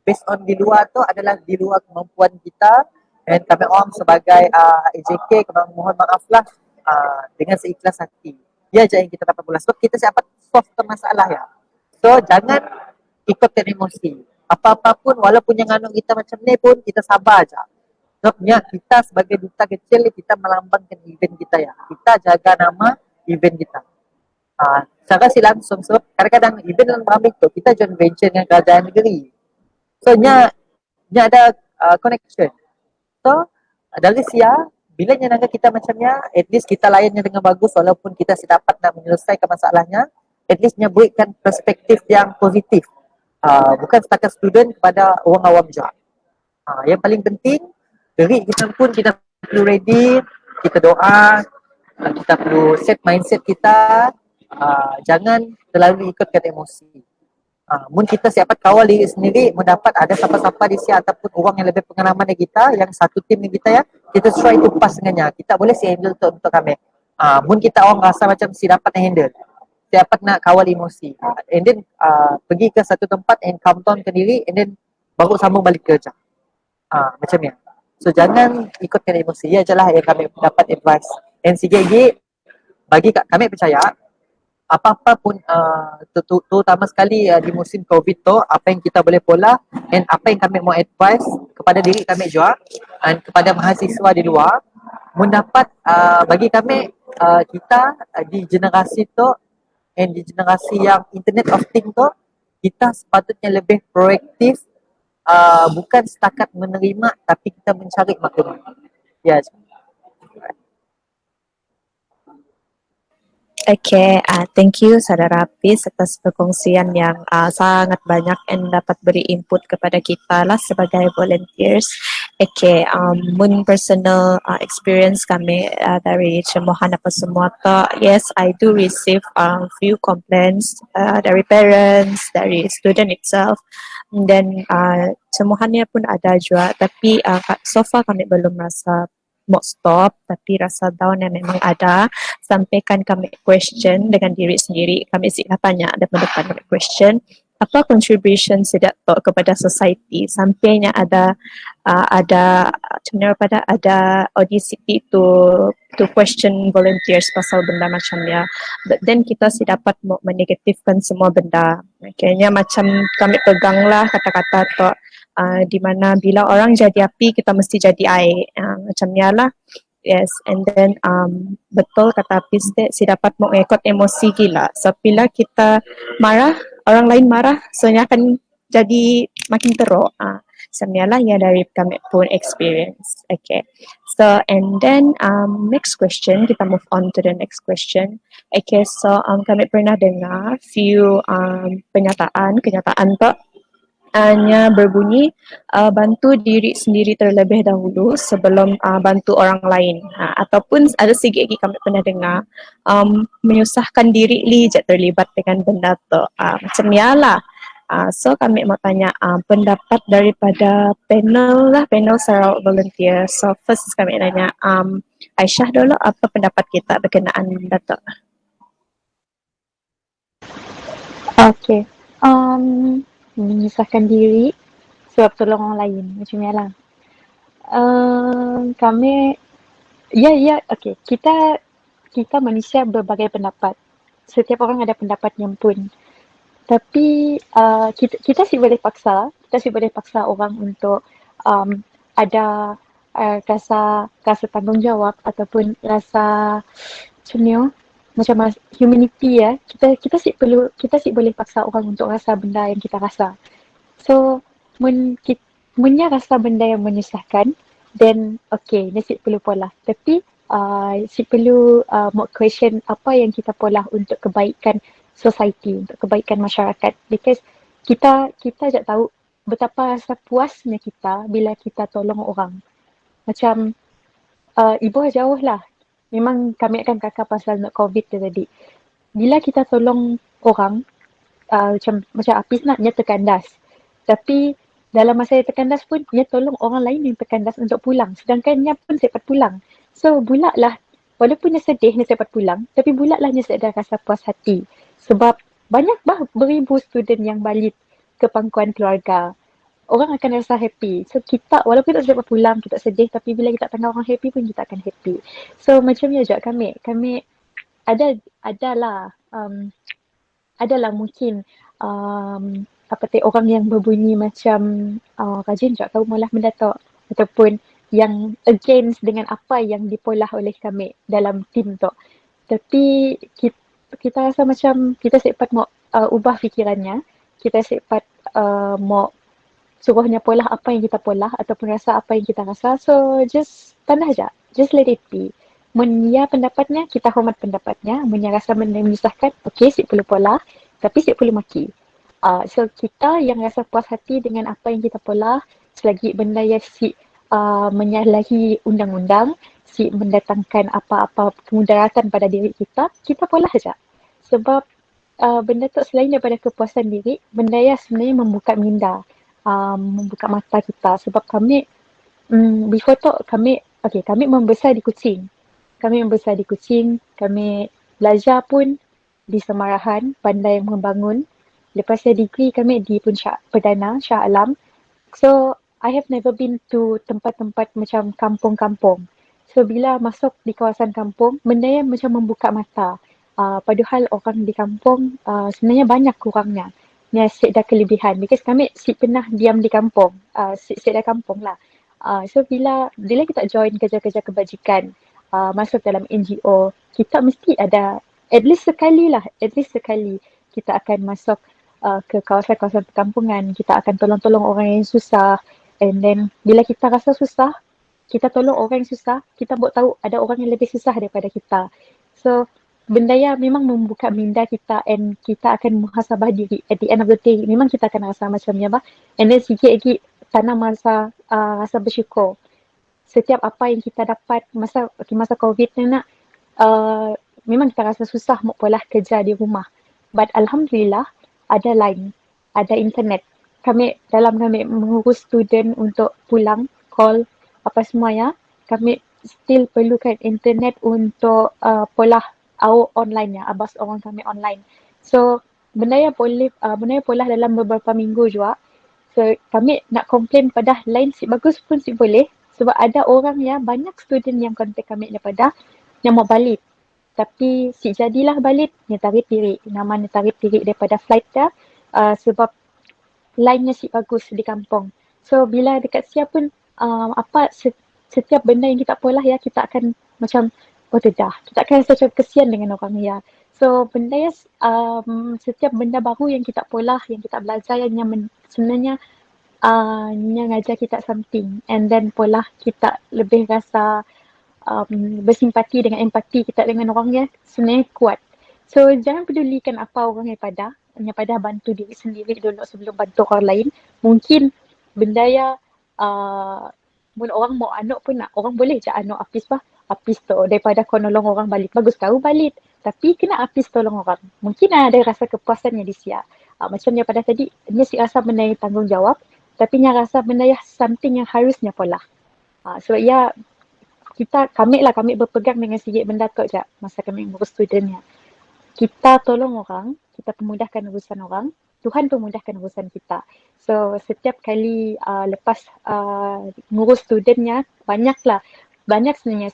based on di luar tu adalah di luar kemampuan kita, dan kami orang sebagai AJK kami mohon maaf lah dengan seikhlas hati. Dia je yang kita dapat pola sebab kita dapat solve masalah ya. So jangan ikutkan emosi. Apa-apa pun walaupun yang anak kita macam ni pun kita sabar aja. Sebabnya kita sebagai duta kecil kita melambangkan event kita ya. Kita jaga nama event kita. Secara si langsung sebab kadang-kadang event dalam ramai tu kita joint venture dengan kerajaan negeri. So nya ada connection. So dari sia bila nyanangka kita macamnya, at least kita layannya dengan bagus walaupun kita dapat nak menyelesaikan masalahnya, at least nya berikan perspektif yang positif. Bukan setakat student kepada orang awam juga. Yang paling penting, diri kita pun kita perlu ready, kita doa, kita perlu set mindset kita, jangan terlalu ikutkan emosi. Mungkin kita siapa kawal diri sendiri, mendapat ada siapa-siapa di sini ataupun orang yang lebih pengalaman dari kita, yang satu tim dengan kita ya, kita try to pass dengannya. Kita boleh si handle untuk kami. Mungkin kita orang rasa macam si dapat handle, si dapat nak kawal emosi. And then pergi ke satu tempat and calm down ke diri, and then baru sambung balik kerja. Macam ni. So jangan ikutkan emosi. Ya je lah yang kami dapat advice. And sikit-sikit bagi kami percaya apa-apa pun terutama sekali di musim COVID tu, apa yang kita boleh pola and apa yang kami mau advice kepada diri kami juga dan kepada mahasiswa di luar mendapat bagi kami kita di generasi tu and di generasi yang internet of things tu, kita sepatutnya lebih proaktif, bukan setakat menerima tapi kita mencari maklumat. Ya. Okay, thank you Saudara Hafiz atas perkongsian yang sangat banyak and dapat beri input kepada kita lah sebagai volunteers. Okay, mun personal experience kami dari cemohan apa semua tu, yes, I do receive few complaints dari parents, dari student itself, dan cemohannya pun ada juga, tapi so far kami belum rasa mau stop, tapi rasa down yang memang ada. Sampaikan kami question dengan diri sendiri, kami sila tanya depan-depan kami question apa contribution sedak to kepada society, sampainya ada pada ada audacity to question volunteers pasal benda macam ya, but then kita si dapat mau menegatifkan semua benda. Kayaknya macam kami peganglah kata-kata to di mana bila orang jadi api kita mesti jadi air, macamnya lah. Yes, and then betul kata Hafiz si dapat mengikut emosi gila. So bila kita marah, orang lain marah, so nya akan jadi makin teruk. Sebenarnya ya dari kami pun experience. Okay, so and then next question, kita move on to the next question. Okay, so kami pernah dengar few kenyataan tu hanya berbunyi bantu diri sendiri terlebih dahulu sebelum bantu orang lain. Ataupun ada sikit lagi kami pernah dengar menyusahkan diri li je terlibat dengan benda tu. Macam ya lah. So kami mau tanya pendapat daripada panel secara volunteer. So first kami tanya Aisyah dulu, apa pendapat kita berkenaan benda tu? Okay. Menyusahkan diri sebab tolong orang lain. Macam ni lah. Kami, ya, okay. Kita manusia berbagai pendapat. Setiap orang ada pendapatnya pun. Tapi kita sih boleh paksa, orang untuk um, ada rasa tanggungjawab ataupun rasa macam ni macam humanity ya. Kita sih boleh paksa orang untuk rasa benda yang kita rasa. So munnya rasa benda yang menyusahkan, then okay, dia sih perlu pola. Tapi sih perlu mau question apa yang kita pola untuk kebaikan society, untuk kebaikan masyarakat. Because kita je tahu betapa rasa puasnya kita bila kita tolong orang. Macam ibu jauh lah. Memang kami akan kakak pasal nak COVID tu tadi. Bila kita tolong orang, macam Apis nak, dia terkandas. Tapi dalam masa dia terkandas pun, dia tolong orang lain yang terkandas untuk pulang. Sedangkan dia pun sempat pulang. So, bulatlah. Walaupun dia sedih, dia sempat pulang. Tapi bulatlah dia sedar rasa puas hati. Sebab banyak beribu student yang balik ke pangkuan keluarga. Orang akan rasa happy. So, kita, walaupun kita sempat pulang, kita sedih. Tapi bila kita tengok orang happy pun, kita akan happy. So, macam ni juga kami. Kami adalah mungkin orang yang berbunyi macam rajin je kau malah mendatak ataupun yang against dengan apa yang dipolah oleh kami dalam tim tu. Tapi kita rasa macam kita sempat mau ubah fikirannya, kita sempat mau suruhnya polah apa yang kita polah ataupun rasa apa yang kita rasa. So just tanah je, just let it be. Menya pendapatnya, kita hormat pendapatnya. Menya rasa benda yang menyusahkan, okay, si perlu pola, tapi si perlu maki. So kita yang rasa puas hati dengan apa yang kita pola, selagi benda yang si menyalahi undang-undang, si mendatangkan apa-apa kemudaratan pada diri kita pola saja. Sebab benda tu selain daripada kepuasan diri, benda yang sebenarnya membuka minda, membuka mata kita. Sebab kami, before tu kami membesar di Kuching. Kami belajar pun di Semarahan, pandai membangun. Lepas saya degree kami di Puncak Perdana, Shah Alam. So, I have never been to tempat-tempat macam kampung-kampung. So, bila masuk di kawasan kampung, benda yang macam membuka mata. Padahal orang di kampung sebenarnya banyak kurangnya. Ni asyik dah kelebihan. Because kami pernah diam di kampung. Asyik dah kampung lah. So, bila kita join kerja-kerja kebajikan, masuk dalam NGO, kita mesti ada at least sekali kita akan masuk ke kawasan-kawasan perkampungan, kita akan tolong-tolong orang yang susah, and then bila kita rasa susah, kita tolong orang yang susah, kita buat tahu ada orang yang lebih susah daripada kita. So benda yang memang membuka minda kita, and kita akan muhasabah diri at the end of the day. Memang kita akan rasa macam ni apa, and then sikit lagi tanam rasa bersyukur. Setiap apa yang kita dapat masa COVID ni nak, memang kita rasa susah mau polah kerja di rumah. But Alhamdulillah ada line, ada internet. Kami mengurus student untuk pulang, call, apa semua ya. Kami still perlukan internet untuk polah online ya, abas orang kami online. So benda yang polah dalam beberapa minggu juga. So kami nak komplain pada line si bagus pun si boleh. Sebab ada orang yang banyak student yang kontak kami daripada yang mau balik. Tapi si jadilah balik, dia tarik tirik. Nama dia tarik tirik daripada flight dah. Sebab line-nya si bagus di kampung. So bila dekat siap pun setiap benda yang kita polah ya, kita akan macam dah. Kita akan rasa macam kesian dengan orang ya. So benda ya, setiap benda baru yang kita polah, yang kita belajar, yang sebenarnya yang ngajar kita something, and then pola kita lebih rasa bersimpati dengan empati kita dengan orang yang sebenarnya kuat. So jangan pedulikan apa orang yang pada bantu diri sendiri dulu sebelum bantu orang lain. Mungkin benda yang mun orang mau anak pun nak, orang boleh je anak Apis tu daripada kau nolong orang balik, bagus kau balik, tapi kena Apis tolong orang, mungkin ada rasa kepuasannya di sia. Macam yang pada tadi, dia si rasa benda yang tanggungjawab, tapi yang rasa benda yang something yang harusnya pola. So ya, kami berpegang dengan sikit benda tu je masa kami ngurus studentnya. Kita tolong orang, kita pemudahkan urusan orang, Tuhan pemudahkan urusan kita. So setiap kali lepas ngurus studentnya, banyak sebenarnya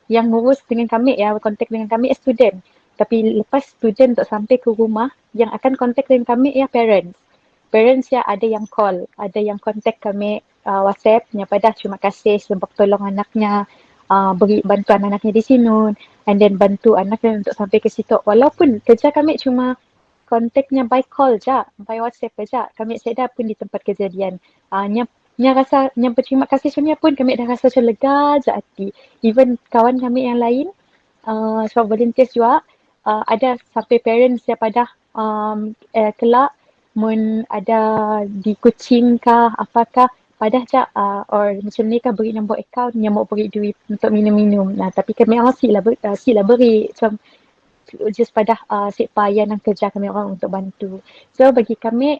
yang ngurus dengan kami ya, kontak dengan kami student. Tapi lepas student untuk sampai ke rumah, yang akan kontak dengan kami ya parents. Parents ya ada yang call, ada yang kontak kami WhatsApp, pada terima kasih sebab tolong anaknya, beri bantuan anaknya di sini, and then bantu anaknya untuk sampai ke situ. Walaupun kerja kami cuma kontaknya by call je, by WhatsApp je. Kami sedar pun di tempat kejadian. Nya berterima kasih sebenarnya pun kami dah rasa macam lega je hati. Even kawan kami yang lain, sebab volunteers juga, ada sampai parents daripada kelak mun ada di Kuching kah apakah padah je or macam ni kah beri nombor account yang mau beri duit untuk minum-minum. Nah tapi kami sila beri macam just pada sik payah nang kerja kami orang untuk bantu. So bagi kami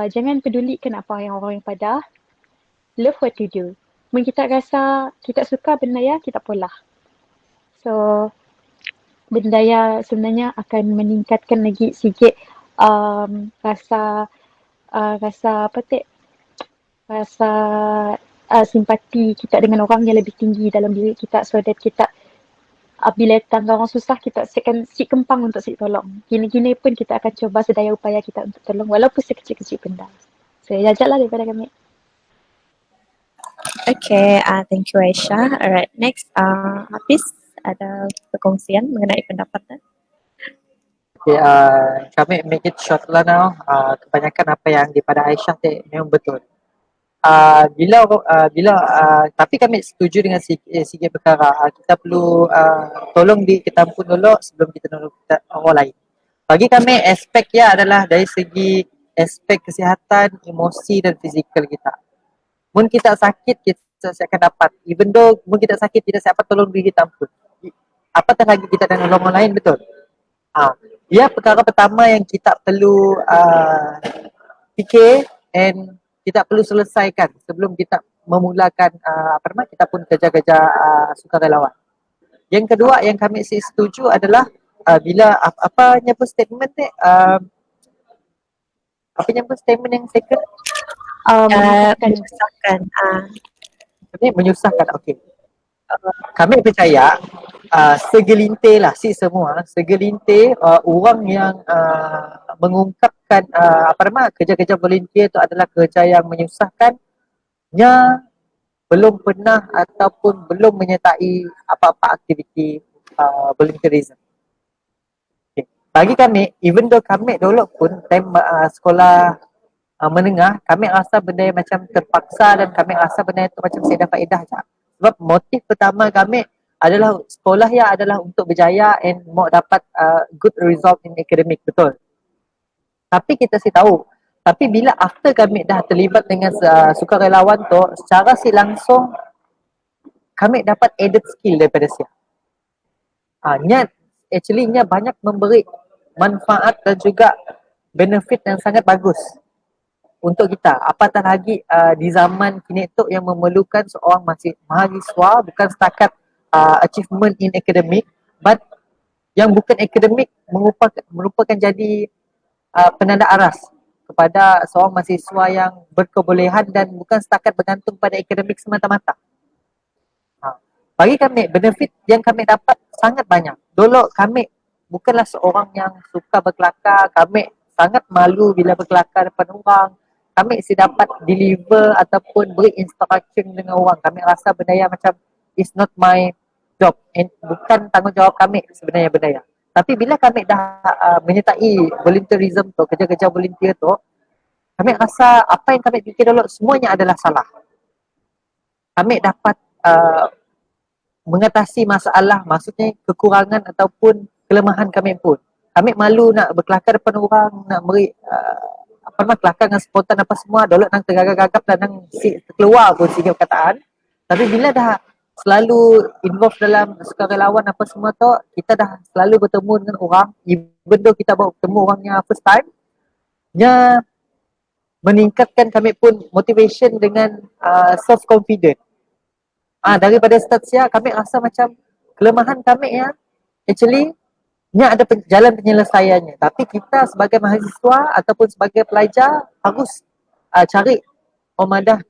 jangan pedulikan apa yang orang yang pada, love what you do. Mun kita rasa kita suka benda ya, kita polah. So benda ya sebenarnya akan meningkatkan lagi sikit rasa rasa simpati kita dengan orang yang lebih tinggi dalam diri kita, so that kita bila tangga orang susah kita akan si kempang untuk si tolong. Gini-gini pun kita akan cuba sedaya upaya kita untuk tolong walaupun sekecil-kecil benda. So jajaklah daripada kami. Okay, thank you Aisyah. Alright, next Hafiz ada perkongsian mengenai pendapatnya. Okay, kami make it short lah now. Kebanyakan apa yang daripada Aisyah tu memang betul. Tapi kami setuju dengan sikit perkara. Kita perlu tolong diri kita pun dulu sebelum kita tolong orang lain. Bagi kami aspek ya adalah dari segi aspek kesihatan, emosi dan fizikal kita. Mun kita sakit, kita akan dapat. Even though mun kita sakit, kita siapa tolong diri kita pun. Apatah lagi kita dan tolong orang lain, betul? Dia perkara pertama yang kita perlu fikir and kita perlu selesaikan sebelum kita memulakan kita pun kerja-kerja sukarelawan. Yang kedua yang kami setuju adalah bila apanya pun statement ni statement yang second Menyusahkan. Menyusahkan. Okey. Kami percaya segelintir orang yang mengungkapkan kerja-kerja volunteer itu adalah kerja yang menyusahkan, belum pernah ataupun belum menyertai apa-apa aktiviti volunteerism. Okay. Bagi kami, even though kami dulu pun time sekolah menengah, kami rasa benda yang macam terpaksa dan kami rasa benda itu macam saya dapat faedah je. Sebab motif pertama kami adalah sekolah ya adalah untuk berjaya and mau dapat good result in academic, betul. Tapi kita tahu, tapi bila after kami dah terlibat dengan sukarelawan tu, secara langsung kami dapat added skill daripada siap. Nya banyak memberi manfaat dan juga benefit yang sangat bagus untuk kita. Apatah lagi di zaman kini tu yang memerlukan seorang mahasiswa bukan setakat achievement in academic, but yang bukan akademik merupakan jadi penanda aras kepada seorang mahasiswa yang berkebolehan dan bukan setakat bergantung pada akademik semata-mata. Bagi kami, benefit yang kami dapat sangat banyak. Dulu kami bukanlah seorang yang suka berkelakar, kami sangat malu bila berkelakar depan orang. Kami dapat deliver ataupun beri instruction dengan orang. Kami rasa benda yang macam it's not my job and bukan tanggungjawab kami sebenarnya benda yang. Tapi bila kami dah menyertai volunteerism tu, kerja-kerja volunteer tu, kami rasa apa yang kami fikir dulu semuanya adalah salah. Kami dapat mengatasi masalah, maksudnya kekurangan ataupun kelemahan kami pun. Kami malu nak berkelakar depan orang, nak beri kelakar dengan spontan apa semua, dulu nang tergagap-gagap dan nang keluar pun sikit perkataan. Tapi bila dah selalu involve dalam sukarelawan apa semua tu, kita dah selalu bertemu dengan orang, even though kita baru bertemu orangnya first time, meningkatkan kami pun motivation dengan self-confident. Daripada start siap, kami rasa macam kelemahan kami actually ada jalan penyelesaiannya. Tapi kita sebagai mahasiswa ataupun sebagai pelajar harus cari Omadah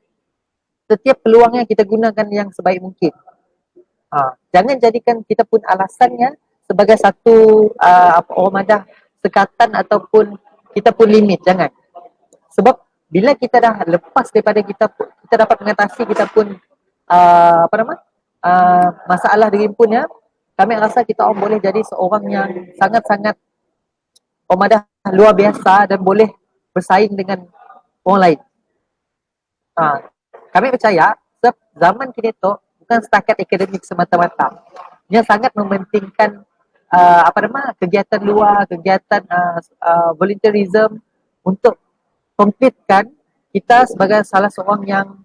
setiap peluangnya kita gunakan yang sebaik mungkin. Jangan jadikan kita pun alasannya sebagai satu Omadah sekatan ataupun kita pun limit. Jangan. Sebab bila kita dah lepas daripada kita dapat mengatasi kita pun masalah diri punnya, kami rasa kita orang boleh jadi seorang yang sangat-sangat Omadah luar biasa dan boleh bersaing dengan orang lain. Kami percaya sebab zaman kini tu bukan setakat akademik semata-mata. Dia sangat mementingkan kegiatan luar, kegiatan volunteerism untuk completekan kita sebagai salah seorang yang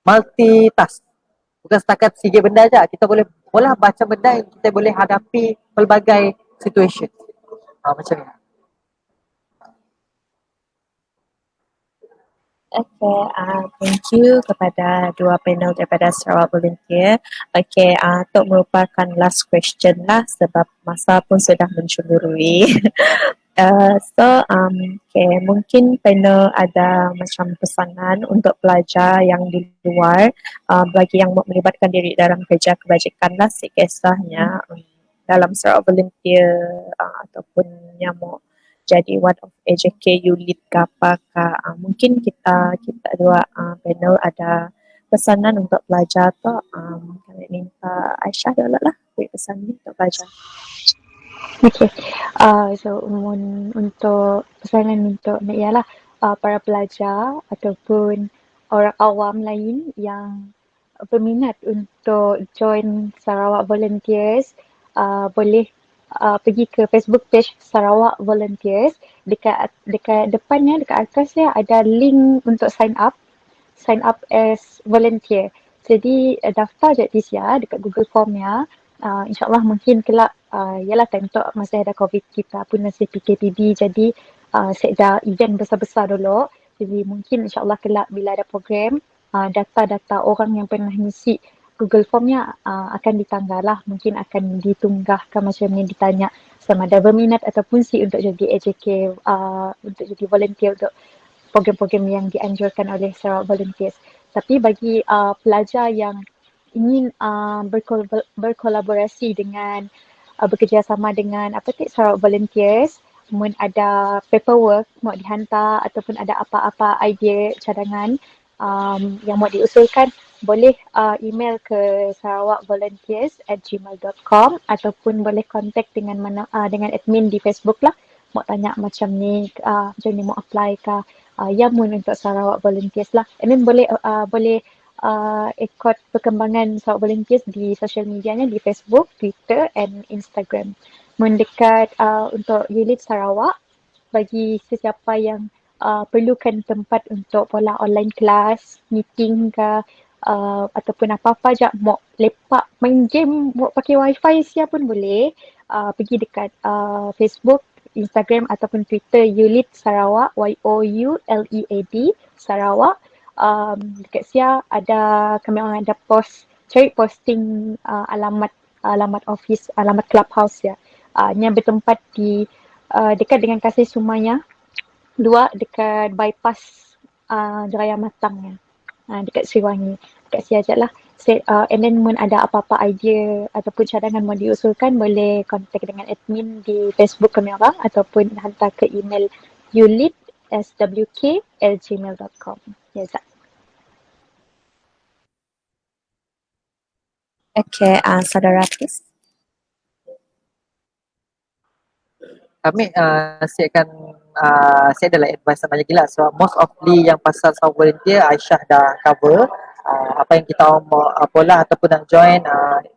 multitask. Bukan setakat sikit benda aja, kita boleh baca benda yang kita boleh hadapi pelbagai situation. Macam ni. Okay, thank you kepada dua panel daripada Sarawak Volunteer. Okay, untuk merupakan last question lah sebab masa pun sudah mencemburui. Okay, mungkin panel ada macam pesanan untuk pelajar yang di luar bagi yang mau melibatkan diri dalam kerja kebajikan lah kisahnya dalam Sarawak Volunteer ataupun yang mau jadi one of AJK unit ke apakah. Mungkin kita dua panel ada pesanan untuk pelajar tu. Kami minta Aisyah dulu lah beri pesan ni untuk pelajar. Okay, so untuk pesanan untuk ialah para pelajar ataupun orang awam lain yang berminat untuk join Sarawak Volunteers, boleh pergi ke Facebook page Sarawak Volunteers. Dekat depannya, dekat atasnya ada link untuk sign up as volunteer. Jadi daftar je TCR dekat Google Formnya. InsyaAllah mungkin kelak ialah time tu masih ada COVID, kita pun masih PKPB, jadi sekda event besar-besar dulu. Jadi mungkin insyaAllah kelak bila ada program, data-data orang yang pernah ngisi Google Formnya akan ditanggal lah. Mungkin akan ditunggahkan macam ni, ditanya sama ada berminat ataupun untuk jadi AJK, untuk jadi volunteer untuk program-program yang dianjurkan oleh Sarawak Volunteers. Tapi bagi pelajar yang ingin berkolaborasi dengan bekerjasama dengan Sarawak Volunteers, mungkin ada paperwork mau dihantar ataupun ada apa-apa idea cadangan yang mau diusulkan, boleh email ke sarawakvolunteers@gmail.com ataupun boleh kontak dengan dengan admin di Facebook lah. Mau tanya macam ni mau apply ke mun untuk Sarawak Volunteers lah. And then boleh ikut perkembangan Sarawak Volunteers di social medianya di Facebook, Twitter and Instagram. Mendekat untuk unit Sarawak, bagi sesiapa yang perlukan tempat untuk pola online class, meeting ke ataupun apa-apa je, mau lepak main game, mau pakai wifi siapa pun boleh, pergi dekat Facebook, Instagram ataupun Twitter Yulead Sarawak, YOULEAD Sarawak. Dekat sia kami orang ada cari posting alamat office, alamat clubhouse ya. Yang bertempat di dekat dengan Kasih Sumaya 2, dekat bypass Raya Matang ya. Dekat Sriwangi. Dekat sia je lah. And then ada apa-apa idea ataupun cadangan mau diusulkan, boleh kontak dengan admin di Facebook kami orang ataupun hantar ke email yulead@swk@gmail.com. Ya, Zak. Okay, saudara Hafiz. Kami saya adalah advice sama lagi lah. So most of yang pasal Sarawak Volunteer Aisyah dah cover. Apa yang kita mau pola ataupun nak join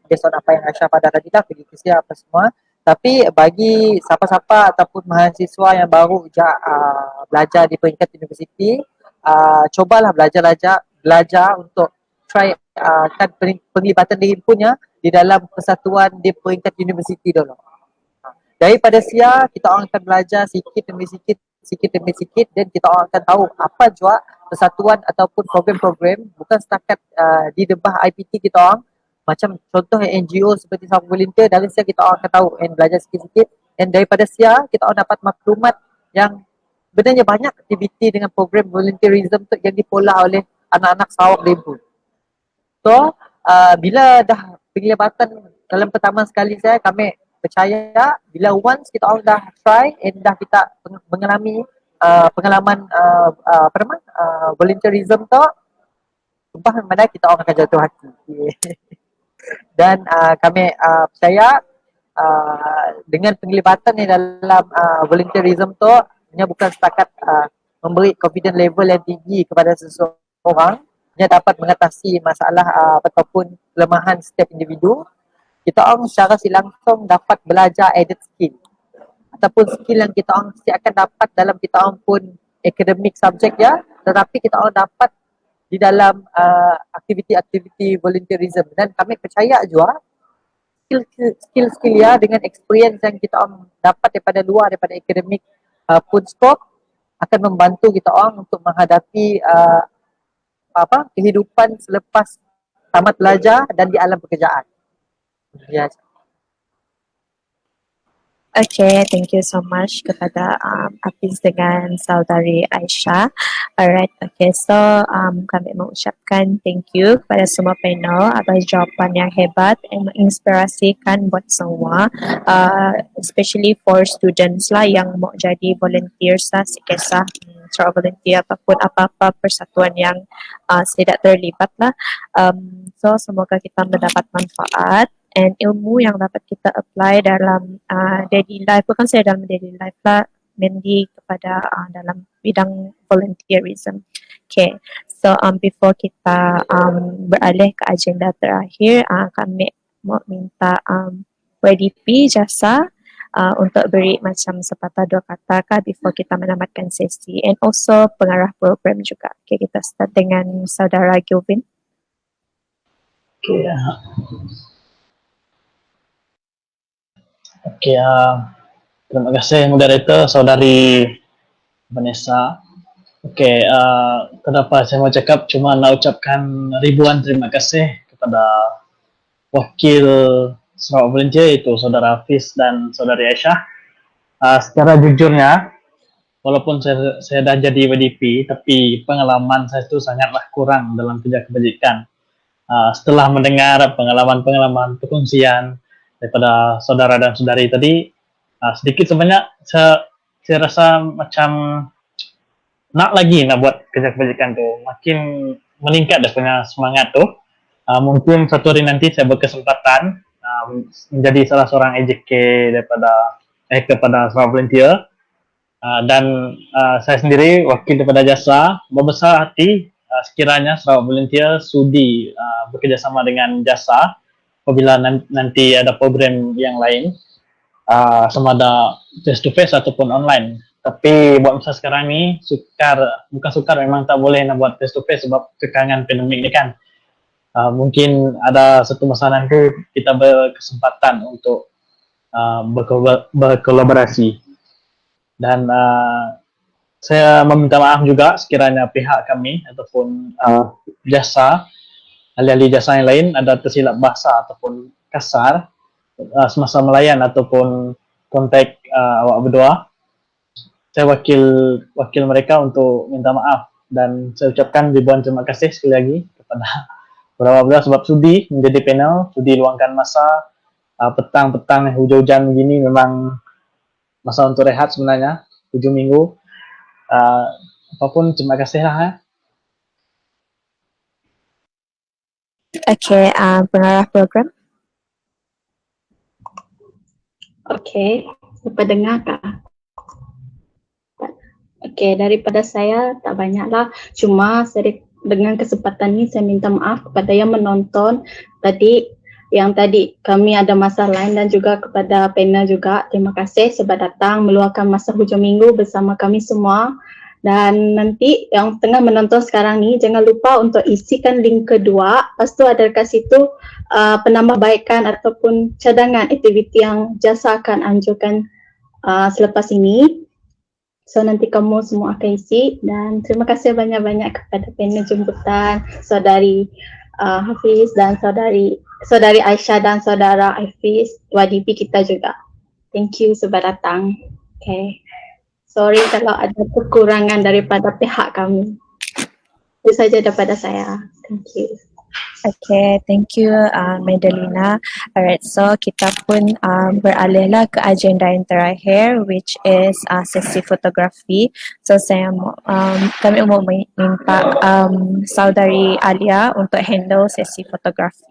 based on apa yang Aisyah pada tadi lah, pergi ke siapa semua. Tapi bagi siapa-siapa ataupun mahasiswa yang baru belajar di peringkat universiti, cubalah belajar untuk try kan penglibatan diri punya di dalam persatuan di peringkat universiti dulu. Daripada sia, kita orang akan belajar sikit demi sikit dan kita orang akan tahu apa jua persatuan ataupun program-program, bukan setakat di debah IPT kita orang, macam contoh NGO seperti South Volunteer, dari situ kita orang akan tahu dan belajar sikit-sikit, dan daripada situ kita orang dapat maklumat yang sebenarnya banyak aktiviti dengan program volunteerism tu yang dipola oleh anak-anak Sarawak Lembu. So, bila dah penglibatan dalam pertama sekali kami percaya bila once kita orang dah try and dah kita mengalami pengalaman volunteerism tu, sumpah mana kita orang akan jatuh hati. Dan kami percaya dengan penglibatan ni dalam volunteerism tu, hanya bukan setakat memberi confidence level yang tinggi kepada seseorang, dia dapat mengatasi masalah ataupun kelemahan setiap individu. Kita orang secara langsung dapat belajar added skill ataupun skill yang kita orang mesti akan dapat dalam kita orang pun academic subject ya, tetapi kita orang dapat di dalam aktiviti-aktiviti volunteerism. Dan kami percaya juga skill ya dengan experience yang kita orang dapat daripada luar, daripada academic pun scope, akan membantu kita orang untuk menghadapi kehidupan selepas tamat belajar dan di alam pekerjaan. Ya. Okay, thank you so much kepada Hafiz dengan saudari Aisyah. Alright, okay, so kami mengucapkan thank you kepada semua panel atas jawapan yang hebat dan menginspirasikan buat semua, especially for students lah yang mau jadi volunteers lah, sikisah volunteer ataupun apa-apa persatuan yang tidak terlibat lah. So semoga kita mendapat manfaat and ilmu yang dapat kita apply dalam daily life, bukan saya dalam daily life lah, mainly kepada dalam bidang volunteerism. Okay, so before kita beralih ke agenda terakhir, kami mau minta YDP jasa untuk beri macam sepatah dua kata kah before kita menamatkan sesi, and also pengarah program juga. Okay, kita start dengan saudara Gilvin. Okay, terima kasih moderator saudari Vanessa. Okay, kenapa saya mau cakap, cuma nak ucapkan ribuan terima kasih kepada wakil Sarawak Volunteer, itu saudara Hafiz dan saudari Aisyah. Secara jujurnya, walaupun saya dah jadi WDP, tapi pengalaman saya itu sangatlah kurang dalam kerja kebajikan. Setelah mendengar pengalaman-pengalaman perkongsian daripada saudara dan saudari tadi, sedikit sebanyak saya rasa macam nak buat kerja kebajikan tu, makin meningkat dah punya semangat tu. Mungkin satu hari nanti saya berkesempatan menjadi salah seorang AJK kepada Sarawak Volunteer, dan saya sendiri wakil daripada jasa berbesar hati sekiranya Sarawak Volunteer sudi bekerjasama dengan jasa apabila nanti ada program yang lain, sama ada face to face ataupun online. Tapi buat masa sekarang ni bukan sukar, memang tak boleh nak buat face to face sebab kekangan pandemik ni kan. Mungkin ada satu masa nanti kita berkesempatan untuk berkolaborasi. Dan saya meminta maaf juga sekiranya pihak kami ataupun jasa, ahli-ahli jasa yang lain ada tersilap bahasa ataupun kasar semasa melayan ataupun kontak awak berdua. Saya wakil mereka untuk minta maaf, dan saya ucapkan ribuan terima kasih sekali lagi kepada awak berdua sebab sudi menjadi panel, sudi luangkan masa petang-petang hujan-hujan begini, memang masa untuk rehat sebenarnya, hujung minggu. Apapun terima kasih lah. Okay, pengarah program. Okay, dapat dengar kah? Okay, daripada saya tak banyaklah, cuma dengan kesempatan ini saya minta maaf kepada yang menonton tadi, yang tadi kami ada masalah lain, dan juga kepada panel juga. Terima kasih sebab datang meluangkan masa hujung minggu bersama kami semua. Dan nanti yang tengah menonton sekarang ni, jangan lupa untuk isikan link kedua. Lepas tu ada dekat situ penambahbaikan ataupun cadangan aktiviti yang jasa akan anjurkan selepas ini. So nanti kamu semua akan isi. Dan terima kasih banyak-banyak kepada panel jemputan, saudari Hafiz dan saudari saudari Aisyah dan saudara Hafiz, YDP kita juga. Thank you sudah datang. Okay. Sorry kalau ada kekurangan daripada pihak kami. Itu saja daripada saya. Thank you. Okay, thank you Madalina. Alright, so kita pun beralihlah ke agenda yang terakhir, which is sesi fotografi. So kami mau minta saudari Alia untuk handle sesi fotografi.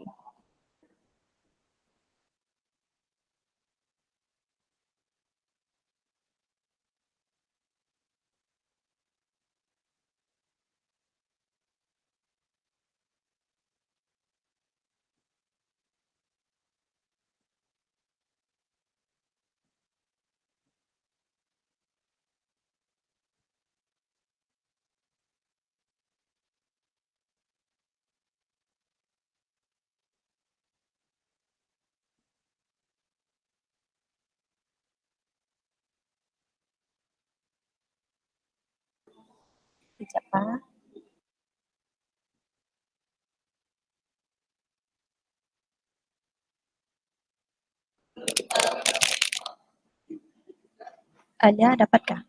Sekejap Alia, dapatkah?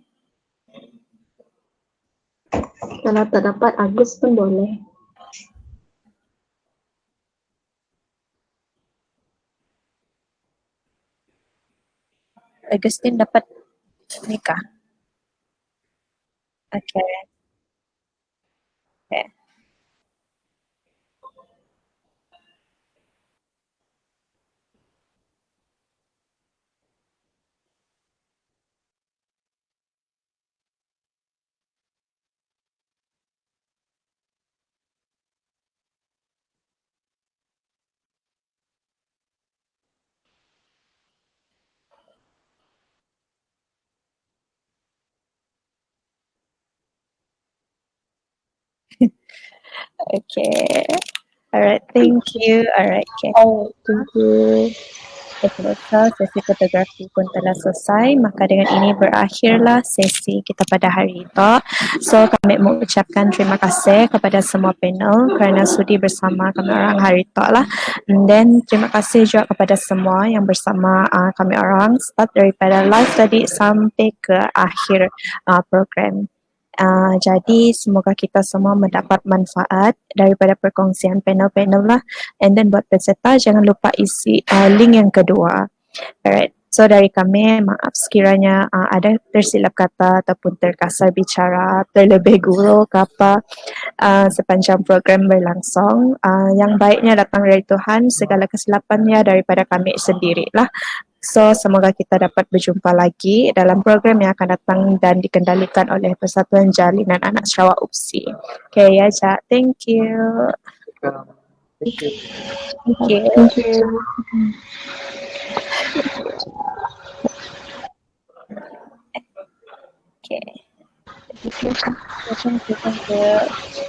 Kalau tak dapat Agus pun boleh. Agustin dapat nikah? Okay. Okay. Okay. Alright, thank you. Alright, okay. Oh, thank you. Okay, so sesi fotografi pun telah selesai. Maka dengan ini berakhirlah sesi kita pada hari itu. So kami mengucapkan terima kasih kepada semua panel kerana sudi bersama kami orang hari itu lah. And then terima kasih juga kepada semua yang bersama kami orang start daripada live tadi sampai ke akhir program. Jadi semoga kita semua mendapat manfaat daripada perkongsian panel-panel lah. And then buat peserta jangan lupa isi link yang kedua. Alright. So dari kami maaf sekiranya ada tersilap kata ataupun terkasar bicara, terlebih gurau ke apa sepanjang program berlangsung. Yang baiknya datang dari Tuhan, segala kesilapannya daripada kami sendirilah. So semoga kita dapat berjumpa lagi dalam program yang akan datang dan dikendalikan oleh Persatuan Jalinan Anak Sarawak UPSI. Okay ya, Cak. Thank you. Thank you. Thank you. Thank you. Okay. Thank you.